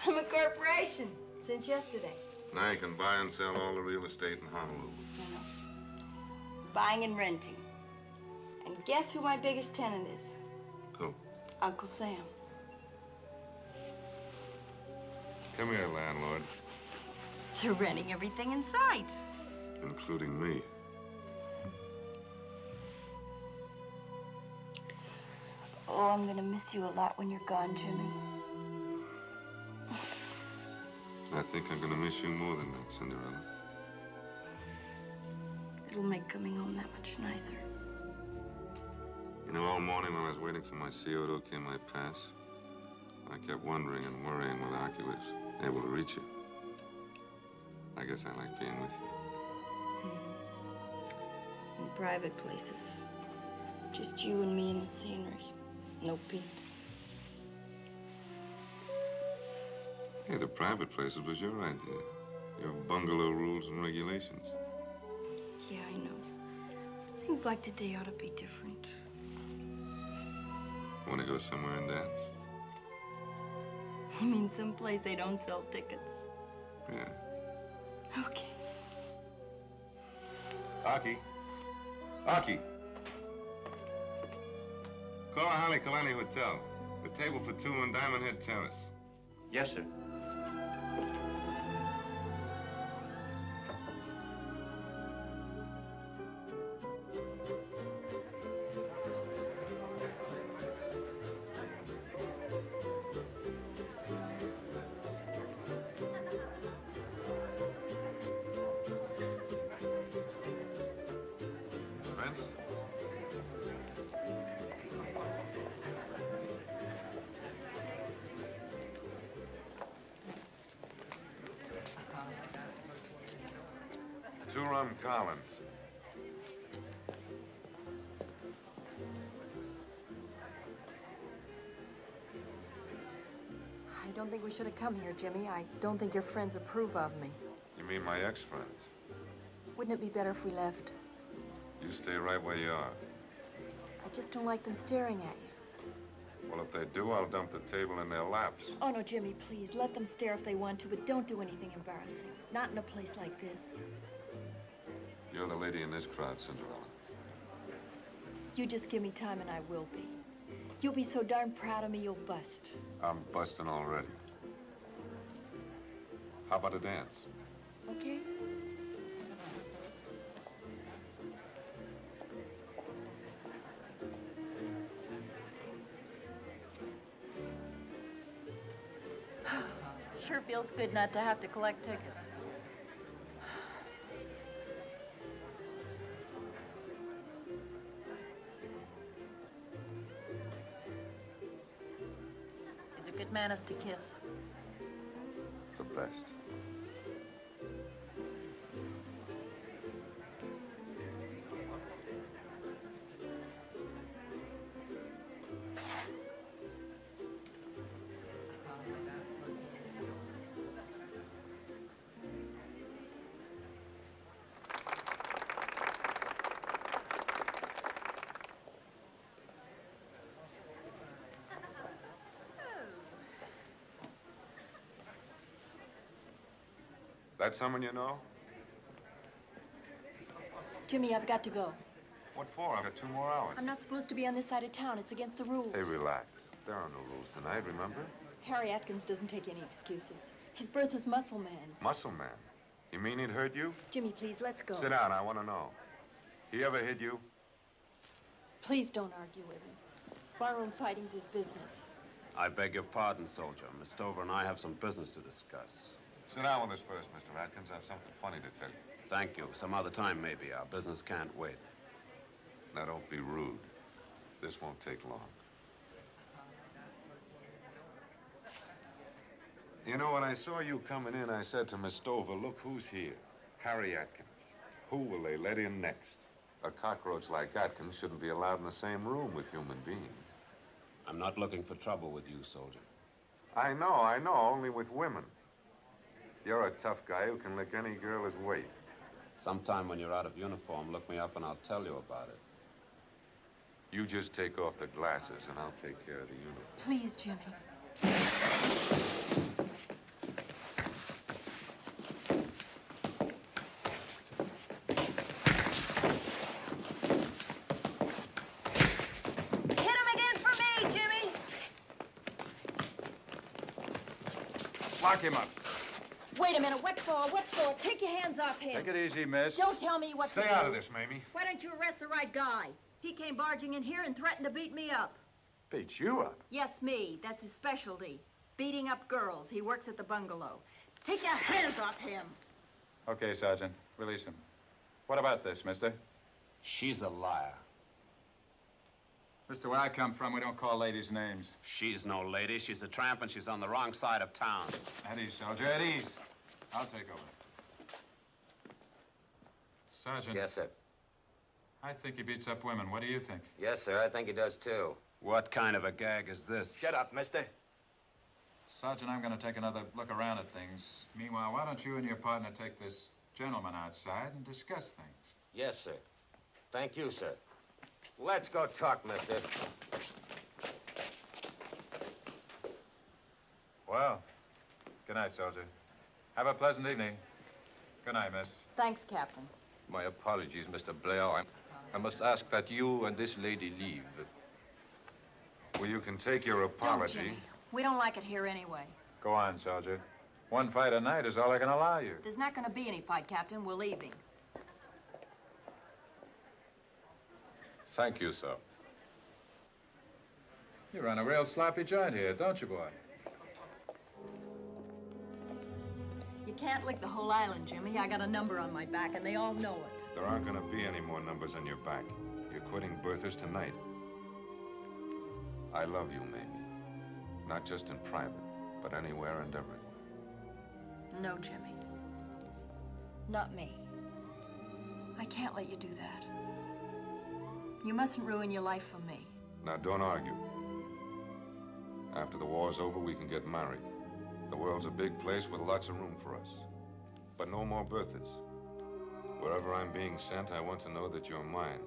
I'm a corporation since yesterday. Now you can buy and sell all the real estate in Honolulu. I know. Buying and renting. And guess who my biggest tenant is? Who? Uncle Sam. Come here, landlord. You're renting everything in sight. Including me. Oh, I'm gonna miss you a lot when you're gone, Jimmy. I think I'm gonna miss you more than that, Cinderella. It'll make coming home that much nicer. You know, all morning when I was waiting for my CO to okay my pass, I kept wondering and worrying whether Aki was able to reach you. I guess I like being with you. In private places. Just you and me and the scenery. No Pete. Hey, the private places was your idea. Your bungalow rules and regulations. Yeah, I know. Seems like today ought to be different. Want to go somewhere and dance? You mean someplace they don't sell tickets? Yeah. Okay. Aki. Aki. Call a Holly Kalani Hotel. The table for two on Diamond Head Terrace. Yes, sir. Vince? Two rum Collins. I don't think we should have come here, Jimmy. I don't think your friends approve of me. You mean my ex-friends? Wouldn't it be better if we left? You stay right where you are. I just don't like them staring at you. Well, if they do, I'll dump the table in their laps. Oh, no, Jimmy, please. Let them stare if they want to, but don't do anything embarrassing. Not in a place like this. You're the lady in this crowd, Cinderella. You just give me time and I will be. You'll be so darn proud of me, you'll bust. I'm busting already. How about a dance? Okay? Sure feels good not to have to collect tickets. Is it good manners to kiss? The best. That someone you know? Jimmy, I've got to go. What for? I've got 2 more hours. I'm not supposed to be on this side of town. It's against the rules. Hey, relax. There are no rules tonight, remember? Harry Atkins doesn't take any excuses. His birth is muscle man. Muscle man? You mean he'd hurt you? Jimmy, please, let's go. Sit down, I want to know. He ever hit you? Please don't argue with him. Barroom fighting's his business. I beg your pardon, soldier. Miss Stover and I have some business to discuss. Sit down with us first, Mr. Atkins. I have something funny to tell you. Thank you. Some other time, maybe. Our business can't wait. Now, don't be rude. This won't take long. You know, when I saw you coming in, I said to Miss Stover, look who's here. Harry Atkins. Who will they let in next? A cockroach like Atkins shouldn't be allowed in the same room with human beings. I'm not looking for trouble with you, soldier. I know, only with women. You're a tough guy who can lick any girl his weight. Sometime when you're out of uniform, look me up and I'll tell you about it. You just take off the glasses and I'll take care of the uniform. Please, Jimmy. Hit him again for me, Jimmy! Lock him up. Wait a minute. What for? What for? Take your hands off him. Take it easy, miss. Don't tell me what to do. Stay out of this, Mamie. Why don't you arrest the right guy? He came barging in here and threatened to beat me up. Beat you up? Yes, me. That's his specialty. Beating up girls. He works at the bungalow. Take your hands off him. Okay, Sergeant. Release him. What about this, mister? She's a liar. Mister, where I come from, we don't call ladies names. She's no lady. She's a tramp, and she's on the wrong side of town. At ease, soldier. At ease. I'll take over. Sergeant. Yes, sir. I think he beats up women. What do you think? Yes, sir. I think he does, too. What kind of a gag is this? Shut up, mister. Sergeant, I'm going to take another look around at things. Meanwhile, why don't you and your partner take this gentleman outside and discuss things? Yes, sir. Thank you, sir. Let's go talk, mister. Well, good night, soldier. Have a pleasant evening. Good night, miss. Thanks, Captain. My apologies, Mr. Blair. I must ask that you and this lady leave. Well, you can take your apology. Don't, Jimmy. We don't like it here anyway. Go on, soldier. One fight a night is all I can allow you. There's not going to be any fight, Captain. We're leaving. Thank you, sir. You run a real sloppy joint here, don't you, boy? You can't lick the whole island, Jimmy. I got a number on my back, and they all know it. There aren't going to be any more numbers on your back. You're quitting Bertha's tonight. I love you, Mamie. Not just in private, but anywhere and everywhere. No, Jimmy. Not me. I can't let you do that. You mustn't ruin your life for me. Now, don't argue. After the war's over, we can get married. The world's a big place with lots of room for us. But no more Berthas. Wherever I'm being sent, I want to know that you're mine.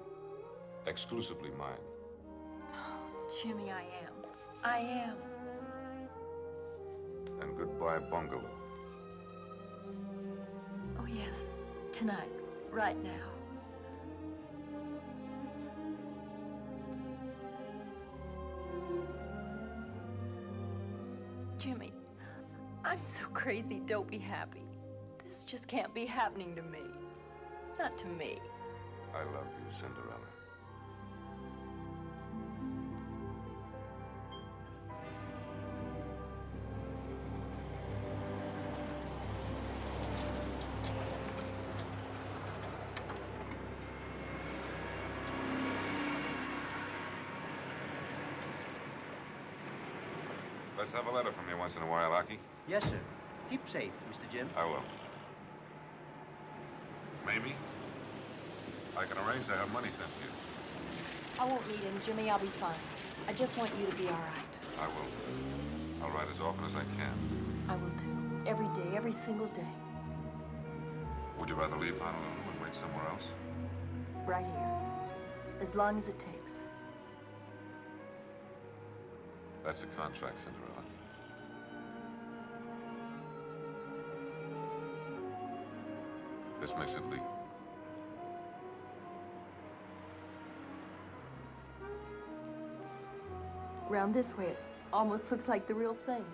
Exclusively mine. Jimmy, I am. I am. And goodbye, bungalow. Oh, yes. Tonight. Right now. Jimmy, I'm so crazy dopey happy. This just can't be happening to me. Not to me. I love you, Cinderella. Let's have a letter from you once in a while, Aki. Yes, sir. Keep safe, Mr. Jim. I will. Mamie, I can arrange to have money sent to you. I won't need him, Jimmy. I'll be fine. I just want you to be all right. I will. I'll write as often as I can. I will, too. Every day, every single day. Would you rather leave Honolulu and wait somewhere else? Right here. As long as it takes. That's a contract, Cinderella. This makes it legal. Round this way, it almost looks like the real thing.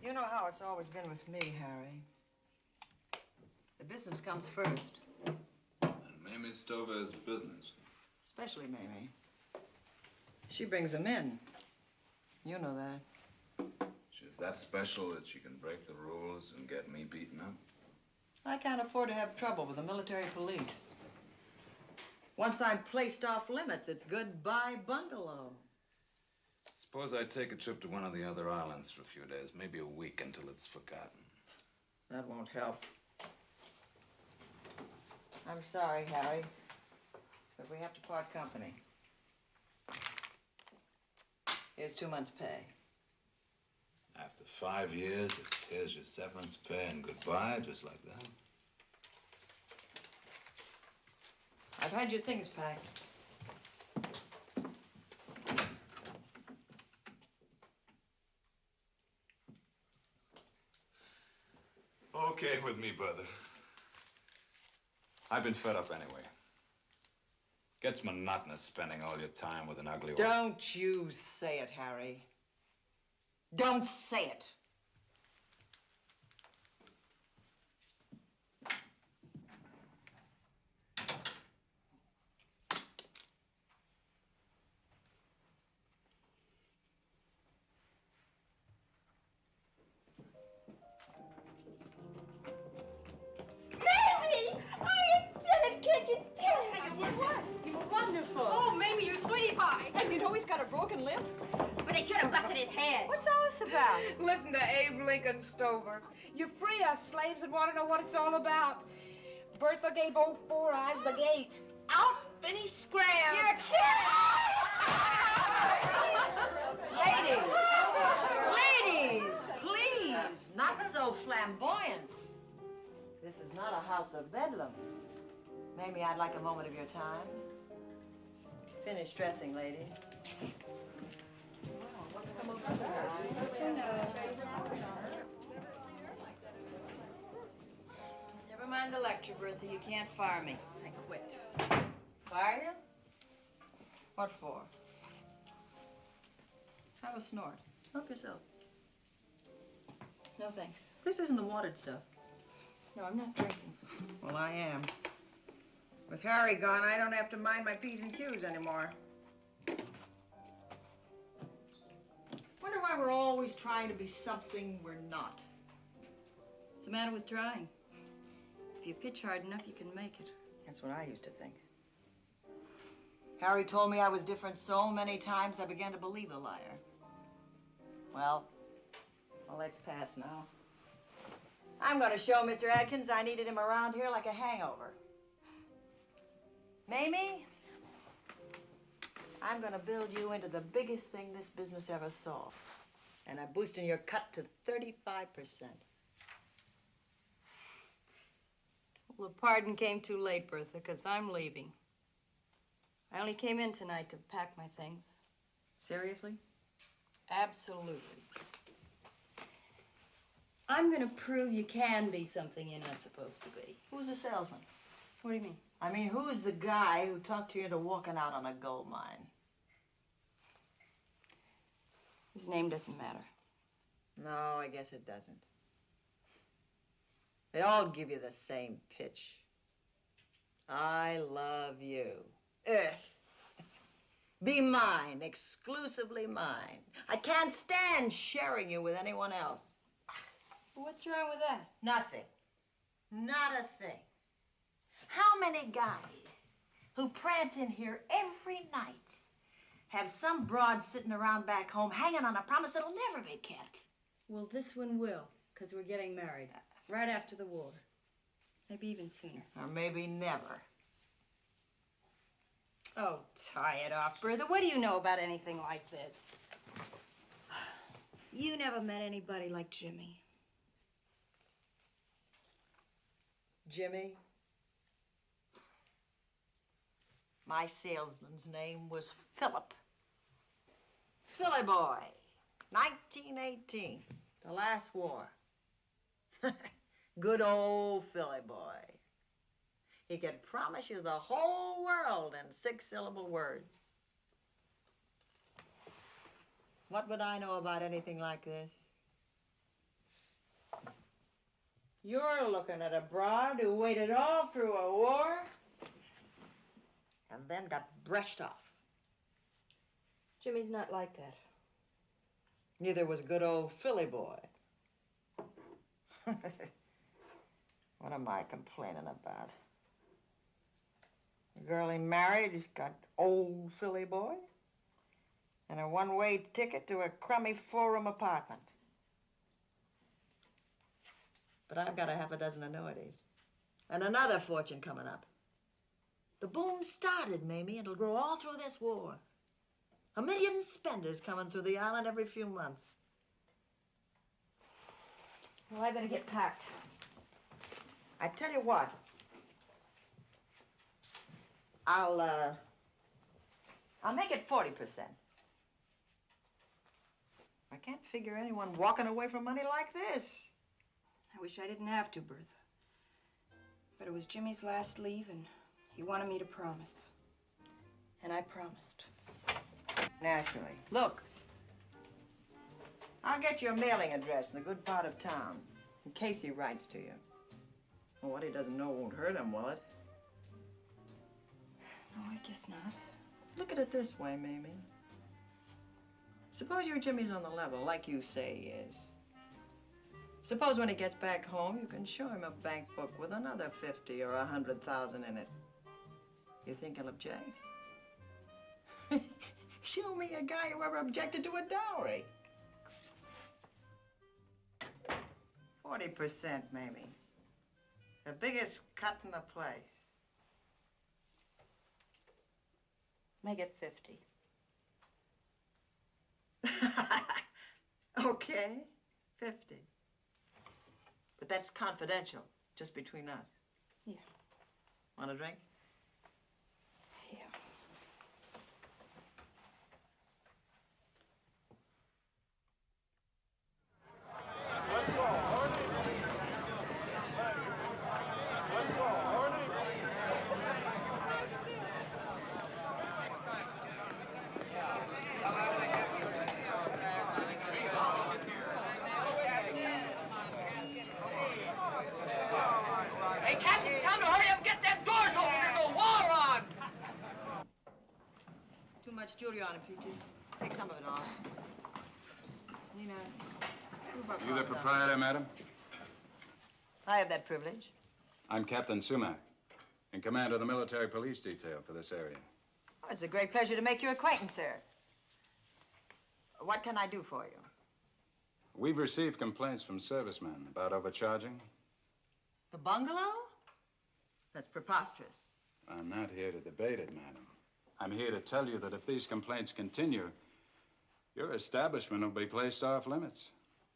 You know how it's always been with me, Harry. The business comes first. And Mamie Stover is business. Especially Mamie. She brings them in. You know that. She's that special that she can break the rules and get me beaten up? I can't afford to have trouble with the military police. Once I'm placed off limits, it's goodbye bungalow. Suppose I take a trip to one of the other islands for a few days, maybe a week until it's forgotten. That won't help. I'm sorry, Harry, but we have to part company. Here's 2 months' pay. After 5 years, it's here's your severance pay and goodbye, just like that. I've had your things packed. Okay with me, brother. I've been fed up anyway. Gets monotonous spending all your time with an ugly woman. Don't you say it, Harry. Don't say it. Mamie! I did it! Can't you tell us how you did what? You were wonderful. Oh, Mamie, you sweetie pie. And you know he's got a broken lip? But they should have busted his head. What's all this about? Listen to Abe Lincoln Stover. You free us slaves and want to know what it's all about. Bertha gave old Four Eyes the gate. Out and he scrammed. You're kidding! Ladies, please, not so flamboyant. This is not a house of bedlam. Mamie, I'd like a moment of your time. Finish dressing, lady. What's come over Never mind the lecture, Bertha. You can't fire me. I quit. Fire you? What for? Have a snort. Help yourself. No, thanks. This isn't the watered stuff. No, I'm not drinking. Well, I am. With Harry gone, I don't have to mind my P's and Q's anymore. Wonder why we're always trying to be something we're not. What's the matter with trying? If you pitch hard enough, you can make it. That's what I used to think. Harry told me I was different so many times I began to believe a liar. Well, that's past now. I'm going to show Mr. Adkins I needed him around here like a hangover. Mamie, I'm going to build you into the biggest thing this business ever saw. And I'm boosting your cut to 35%. Well, the pardon came too late, Bertha, because I'm leaving. I only came in tonight to pack my things. Seriously? Absolutely. I'm going to prove you can be something you're not supposed to be. Who's the salesman? What do you mean? I mean, who's the guy who talked you into walking out on a gold mine? His name doesn't matter. No, I guess it doesn't. They all give you the same pitch. I love you. Ugh. Be mine, exclusively mine. I can't stand sharing you with anyone else. What's wrong with that? Nothing. Not a thing. How many guys who prance in here every night have some broad sitting around back home hanging on a promise that'll never be kept? Well, this one will, because we're getting married right after the war. Maybe even sooner. Or maybe never. Oh, tie it off, Bertha. What do you know about anything like this? You never met anybody like Jimmy. Jimmy? My salesman's name was Philip. Philly boy, 1918, the last war. Good old Philly boy. He could promise you the whole world in 6-syllable words. What would I know about anything like this? You're looking at a broad who waited all through a war and then got brushed off. Jimmy's not like that. Neither was good old Philly boy. What am I complaining about? The girl he married has got old Philly boy and a one-way ticket to a crummy four-room apartment. But I've got a half a dozen annuities and another fortune coming up. The boom started, Mamie, and it'll grow all through this war. 1 million spenders coming through the island every few months. Well, I better get packed. I tell you what. I'll make it 40%. I can't figure anyone walking away from money like this. I wish I didn't have to, Bertha. But it was Jimmy's last leave, and he wanted me to promise. And I promised. Naturally. Look, I'll get your mailing address in a good part of town, in case he writes to you. Well, what he doesn't know won't hurt him, will it? No, I guess not. Look at it this way, Mamie. Suppose your Jimmy's on the level, like you say he is. Suppose when he gets back home, you can show him a bank book with another 50 or 100,000 in it. You think he'll object? Show me a guy who ever objected to a dowry. 40%, Mamie. The biggest cut in the place. Make it 50. Okay, 50. But that's confidential, just between us. Yeah. Want a drink? Yeah. Hey, Captain, time to hurry up and get them doors open. There's a war on. Too much jewelry on it, Peaches. Take some of it off. Nina, move up. You the proprietor, madam? I have that privilege. I'm Captain Sumac, in command of the military police detail for this area. Oh, it's a great pleasure to make your acquaintance, sir. What can I do for you? We've received complaints from servicemen about overcharging. The bungalow? That's preposterous. I'm not here to debate it, madam. I'm here to tell you that if these complaints continue, your establishment will be placed off limits.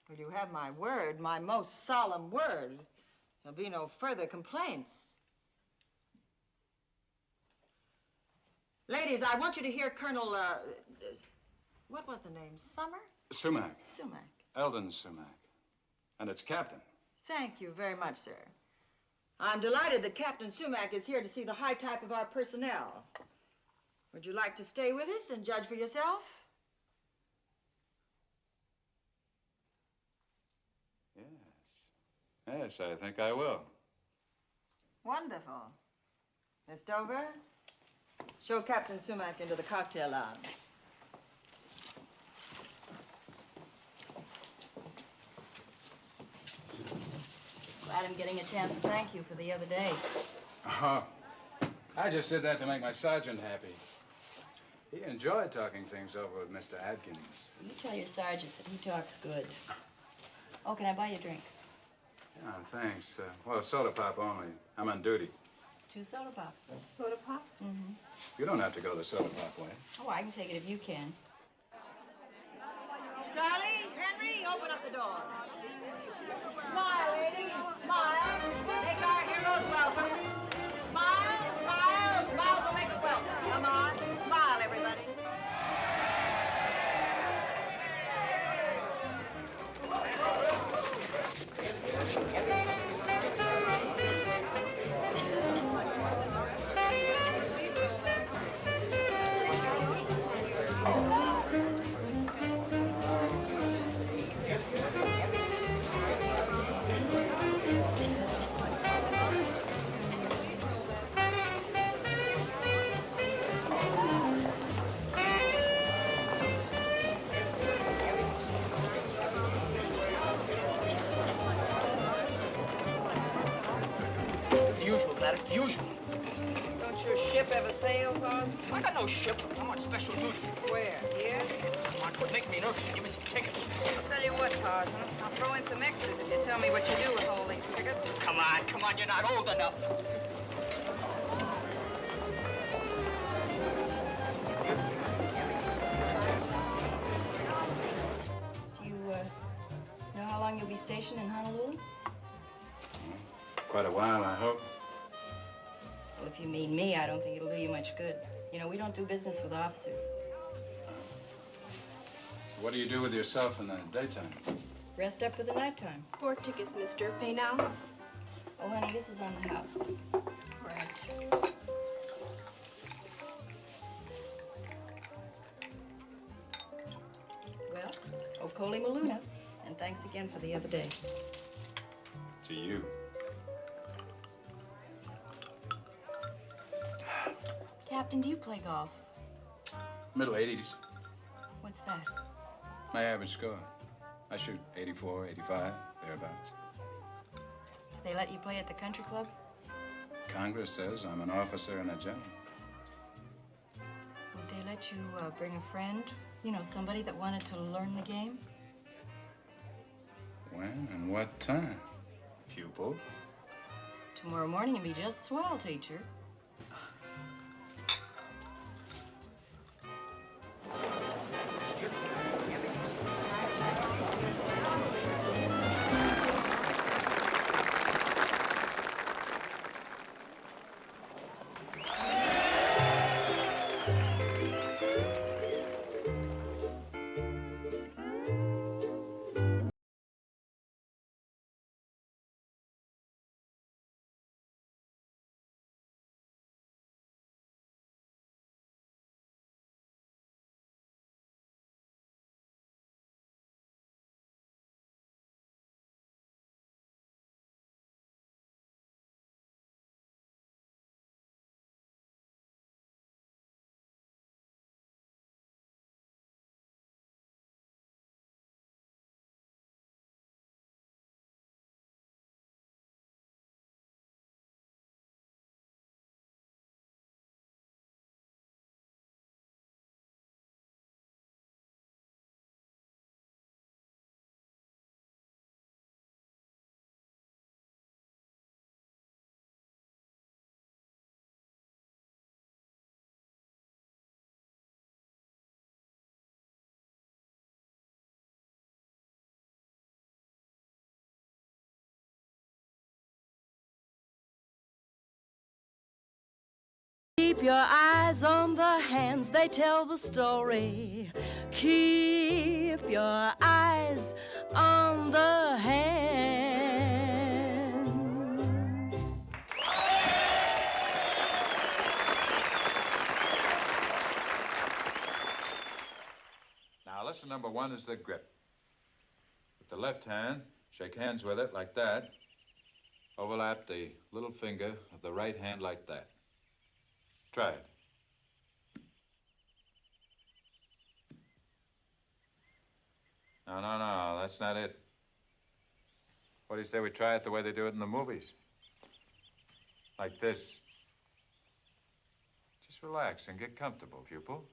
Well, you have my word, my most solemn word. There'll be no further complaints. Ladies, I want you to hear Colonel, what was the name? Summer? Sumac. Sumac. Eldon Sumac. And it's Captain. Thank you very much, sir. I'm delighted that Captain Sumac is here to see the high type of our personnel. Would you like to stay with us and judge for yourself? Yes, I think I will. Wonderful. Miss Dover, show Captain Sumac into the cocktail lounge. Glad I'm getting a chance to thank you for the other day. Oh, I just did that to make my sergeant happy. He enjoyed talking things over with Mr. Adkins. You tell your sergeant that he talks good. Oh, can I buy you a drink? Yeah, thanks. Well, soda pop only. I'm on duty. 2 soda pops. Soda pop? Mm-hmm. You don't have to go the soda pop way. Oh, I can take it if you can. Charlie, Henry, open up the door. Smile, ladies, smile. Make our heroes welcome. Smile, smile, smiles will make them welcome. Come on, smile, everybody. Gladys, the usual. Don't your ship ever sail, Tarzan? I got no ship. I'm on special duty. Where? Here? Come on, quit making me nervous and give me some tickets. I'll tell you what, Tarzan. I'll throw in some extras if you tell me what you do with all these tickets. Come on, you're not old enough. Do you, know how long you'll be stationed in Honolulu? Quite a while, I hope. Well, if you mean me, I don't think it'll do you much good. You know, we don't do business with officers. So what do you do with yourself in the daytime? Rest up for the nighttime. 4 tickets, mister. Pay now. Oh, honey, this is on the house. Right. Well, Okoli Maluna, and thanks again for the other day. To you. Captain, do you play golf? Middle 80s. What's that? My average score. I shoot 84, 85, thereabouts. They let you play at the country club? Congress says I'm an officer and a general. Would they let you bring a friend? You know, somebody that wanted to learn the game? When and what time? Pupil? Tomorrow morning you'll be just swell, teacher. Keep your eyes on the hands, they tell the story. Keep your eyes on the hands. Now, lesson number 1 is the grip. With the left hand, shake hands with it like that. Overlap the little finger of the right hand like that. Try it. No, that's not it. What do you say we try it the way they do it in the movies? Like this. Just relax and get comfortable, pupil.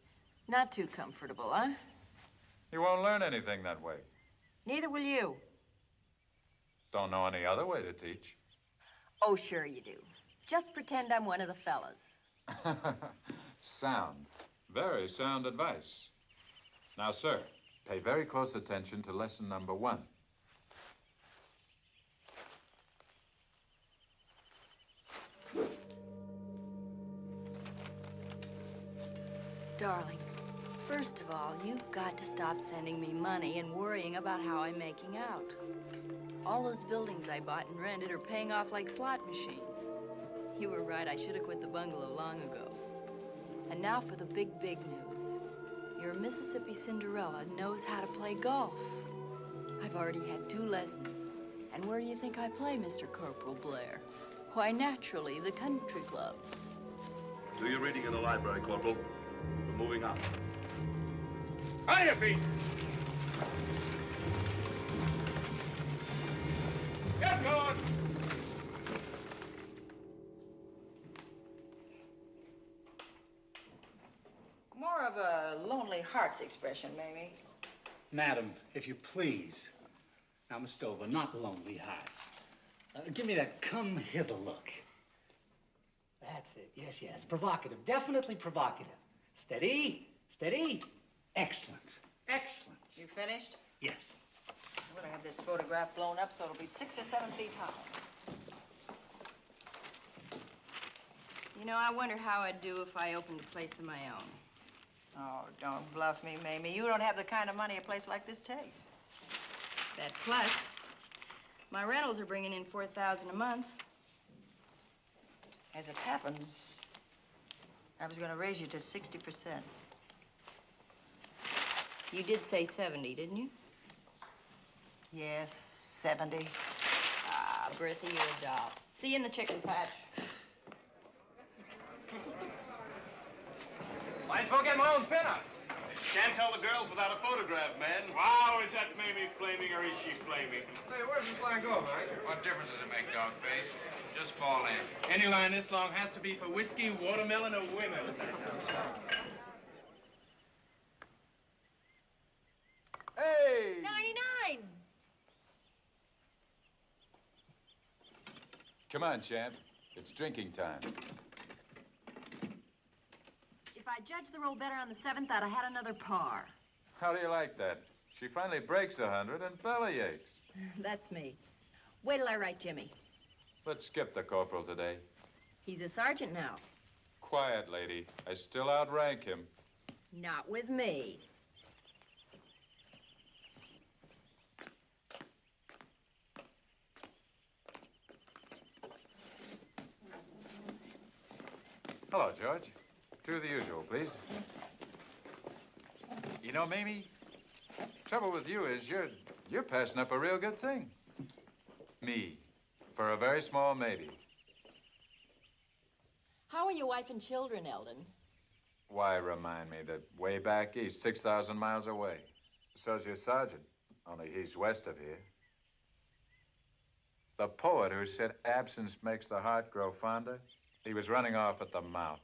Not too comfortable, huh? You won't learn anything that way. Neither will you. Don't know any other way to teach. Oh, sure you do. Just pretend I'm one of the fellas. Sound. Very sound advice. Now, sir, pay very close attention to lesson number 1. Darling, first of all, you've got to stop sending me money and worrying about how I'm making out. All those buildings I bought and rented are paying off like slot machines. You were right, I should have quit the bungalow long ago. And now for the big news. Your Mississippi Cinderella knows how to play golf. I've already had 2 lessons. And where do you think I play, Mr. Corporal Blair? Why, naturally, the country club. Do your reading in the library, Corporal. We're moving on. On your feet! Get going! heart's expression, Mamie. Madam, if you please. Now, Miss Stover, not lonely hearts. Give me that come hither look. That's it. Yes, yes. Provocative. Definitely provocative. Steady. Steady. Excellent. Excellent. You finished? Yes. I'm gonna have this photograph blown up so it'll be 6 or 7 feet high. You know, I wonder how I'd do if I opened a place of my own. Oh, don't bluff me, Mamie. You don't have the kind of money a place like this takes. That plus, my rentals are bringing in $4,000 a month. As it happens, I was gonna raise you to 60%. You did say 70, didn't you? Yes, 70. Ah, Bertha, you're a doll. See you in the chicken patch. Might as well get my own pinouts. Can't tell the girls without a photograph, man. Wow, is that Mamie flaming or is she flaming? Say, where's this line go, Mike? What difference does it make, Dogface? Just fall in. Any line this long has to be for whiskey, watermelon, or women. Hey! 99! Come on, champ. It's drinking time. If I judged the roll better on the 7th, I'd have had another par. How do you like that? She finally breaks 100 and belly aches. That's me. Wait till I write Jimmy. Let's skip the corporal today. He's a sergeant now. Quiet, lady. I still outrank him. Not with me. Hello, George. To the usual, please. You know, Mamie, trouble with you is you're passing up a real good thing. Me, for a very small maybe. How are your wife and children, Eldon? Why remind me that way back east, 6,000 miles away. So's your sergeant, only he's west of here. The poet who said absence makes the heart grow fonder, he was running off at the mouth.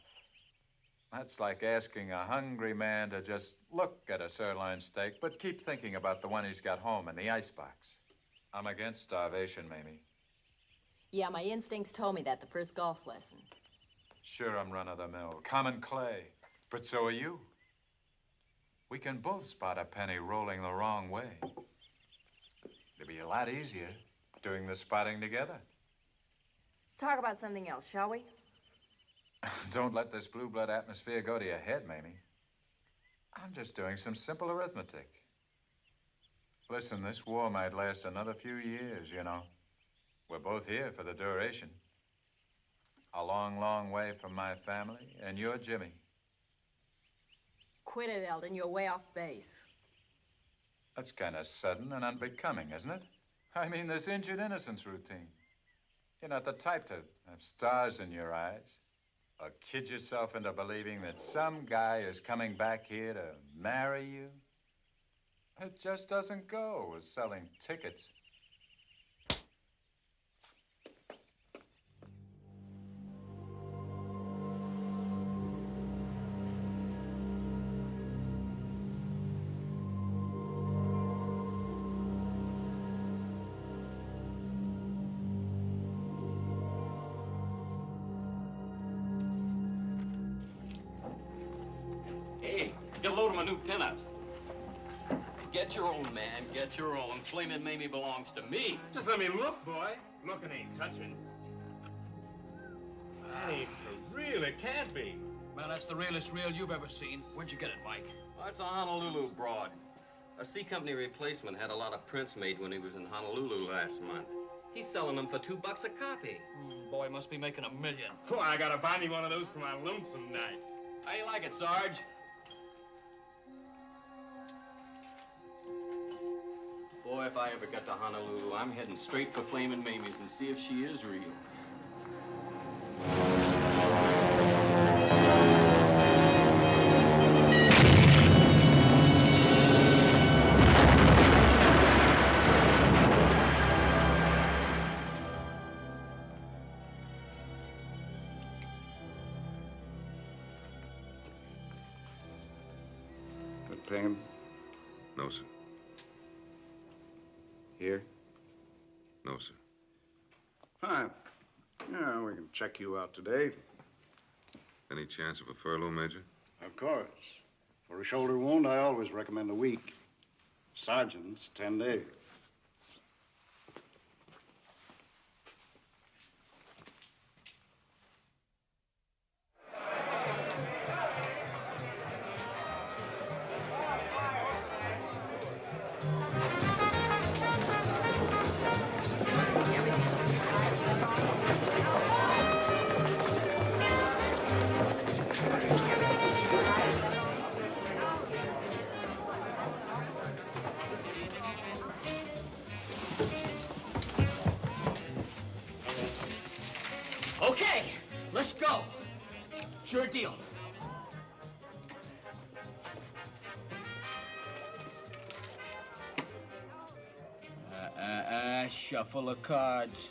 That's like asking a hungry man to just look at a sirloin steak, but keep thinking about the one he's got home in the icebox. I'm against starvation, Mamie. Yeah, my instincts told me that the first golf lesson. Sure, I'm run-of-the-mill, common clay, but so are you. We can both spot a penny rolling the wrong way. It'd be a lot easier doing the spotting together. Let's talk about something else, shall we? Don't let this blue blood atmosphere go to your head, Mamie. I'm just doing some simple arithmetic. Listen, this war might last another few years, you know. We're both here for the duration. A long, long way from my family, and you're Jimmy. Quit it, Eldon. You're way off base. That's kind of sudden and unbecoming, isn't it? I mean, this injured innocence routine. You're not the type to have stars in your eyes. Or kid yourself into believing that some guy is coming back here to marry you? It just doesn't go with selling tickets. Hey, get a load of my new pinup. Get your own, man. Get your own. Flamin' Mamie belongs to me. Just let me look, boy. Looking ain't touching. That ain't for real. It can't be. Well, that's the realest reel you've ever seen. Where'd you get it, Mike? Oh, it's a Honolulu broad. A C Company replacement had a lot of prints made when he was in Honolulu last month. He's selling them for $2 a copy. Boy, must be making $1 million. Oh, I gotta buy me one of those for my lonesome nights. How you like it, Sarge? Boy, if I ever get to Honolulu, I'm heading straight for Flamin' Mamie's and see if she is real. No, sir. Here? No, sir. Fine. Yeah, we can check you out today. Any chance of a furlough, Major? Of course. For a shoulder wound, I always recommend a week. Sergeant's 10 days. Okay, let's go. Sure deal. Shuffle of cards.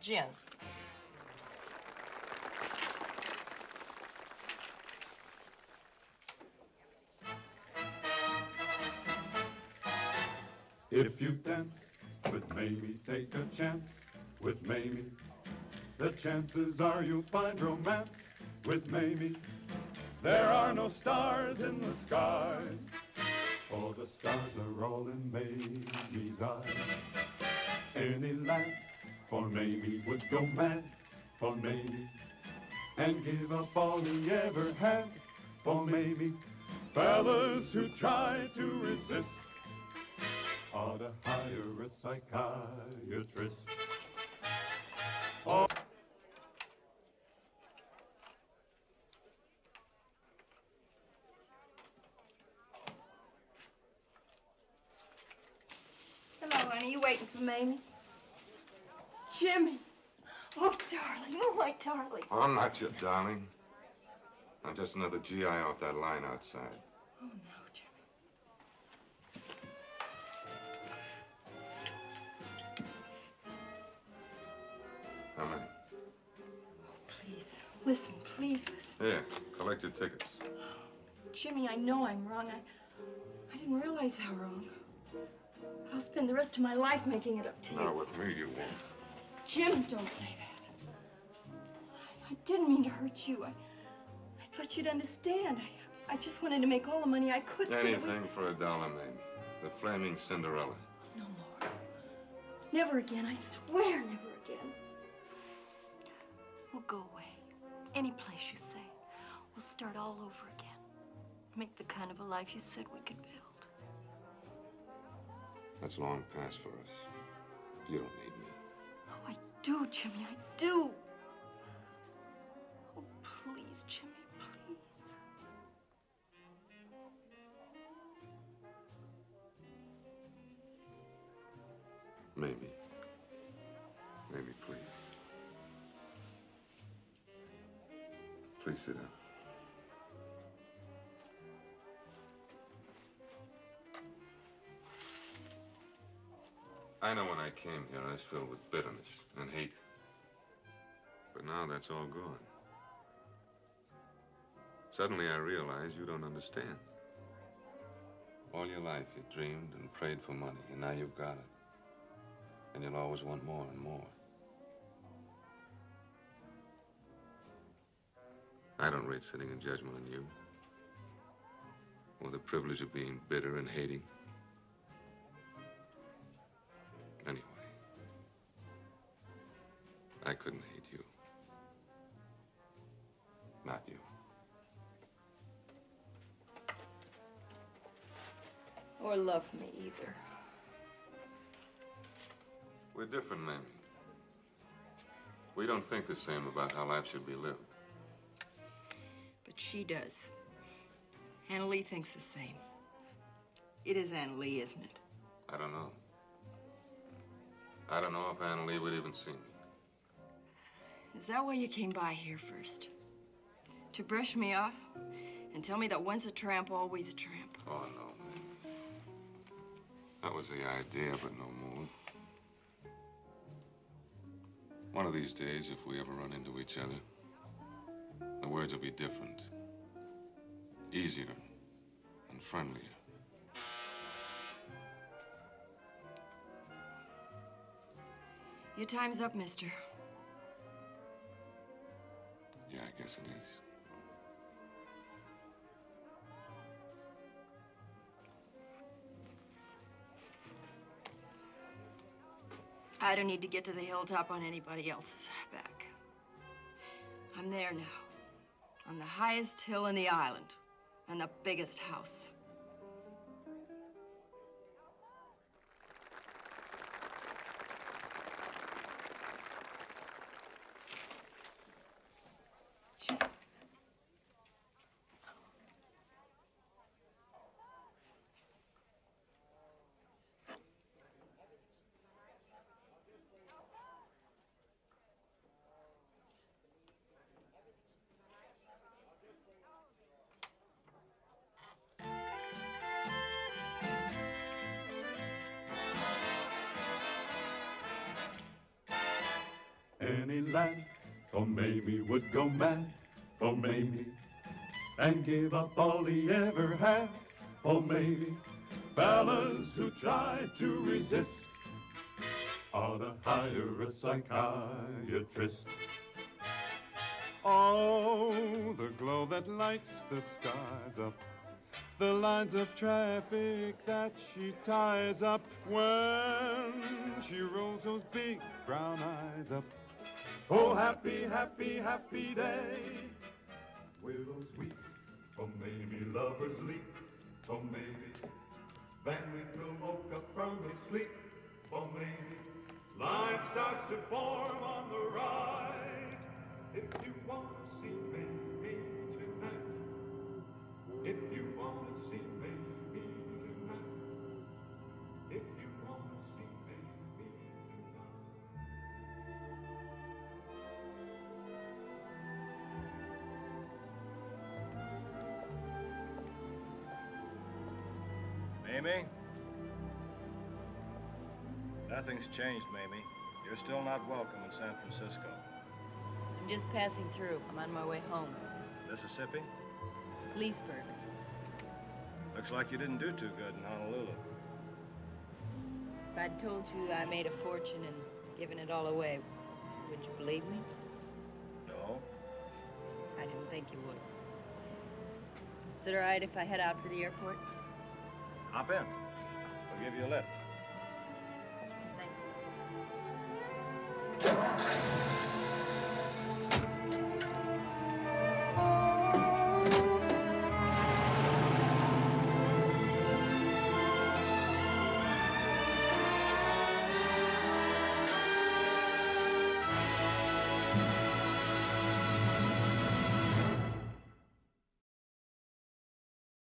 Gin. If you dance with Mamie, take a chance with Mamie. The chances are you'll find romance with Mamie. There are no stars in the sky, for the stars are all in Mamie's eyes. Any lad for Mamie would go mad for Mamie and give up all he ever had for Mamie. Fellas who try to resist ought to hire a psychiatrist. Oh. Hello, honey. You waiting for Mamie? Jimmy. Oh, darling. Oh, my darling. I'm not your darling. I'm just another GI off that line outside. Oh, no, Jimmy. How many? Please, listen. Please listen. Here, collect your tickets. Jimmy, I know I'm wrong. I didn't realize how wrong. But I'll spend the rest of my life making it up to you. Not with me, you won't. Jim, don't say that. I didn't mean to hurt you. I thought you'd understand. I just wanted to make all the money I could so that Anything for $1, Mamie. The Flaming Cinderella. No more. Never again. I swear never again. We'll go away. Any place you say. We'll start all over again. Make the kind of a life you said we could build. That's long past for us. You don't need me. Oh, I do, Jimmy. I do. Oh, please, Jimmy, please. Maybe. Maybe, please. Please sit down. I know when I came here, I was filled with bitterness and hate. But now that's all gone. Suddenly I realize you don't understand. All your life you dreamed and prayed for money, and now you've got it. And you'll always want more and more. I don't rate sitting in judgment on you. Or the privilege of being bitter and hating. Anyway, I couldn't hate you. Not you. Or love me either. We're different, Mamie. We don't think the same about how life should be lived. But she does. Anna Lee thinks the same. It is Anna Lee, isn't it? I don't know. I don't know if Anna Lee would even see me. Is that why you came by here first? To brush me off and tell me that once a tramp, always a tramp? Oh, no, man. That was the idea, but no more. One of these days, if we ever run into each other, the words will be different. Easier and friendlier. Your time's up, mister. Yeah, I guess it is. I don't need to get to the hilltop on anybody else's back. I'm there now, on the highest hill in the island, and the biggest house. Any lad for Mamie would go mad for Mamie and give up all he ever had for Mamie. Fellas who try to resist ought to hire a psychiatrist. Oh, the glow that lights the skies up, the lines of traffic that she ties up when she rolls those big brown eyes up. Oh, happy, happy, happy day. Willows weep for Mamie, lovers leap for Mamie. Van Winkle woke up from his sleep for Mamie. Line starts to form on the right. If you want to see Mamie tonight, if you want to see Mamie tonight, if you want to see Mamie tonight. Mamie? Nothing's changed, Mamie. You're still not welcome in San Francisco. I'm just passing through. I'm on my way home. Mississippi? Leesburg. Looks like you didn't do too good in Honolulu. If I'd told you I made a fortune and given it all away, would you believe me? No. I didn't think you would. Is it all right if I head out for the airport? Hop in. We'll give you a lift. Thanks.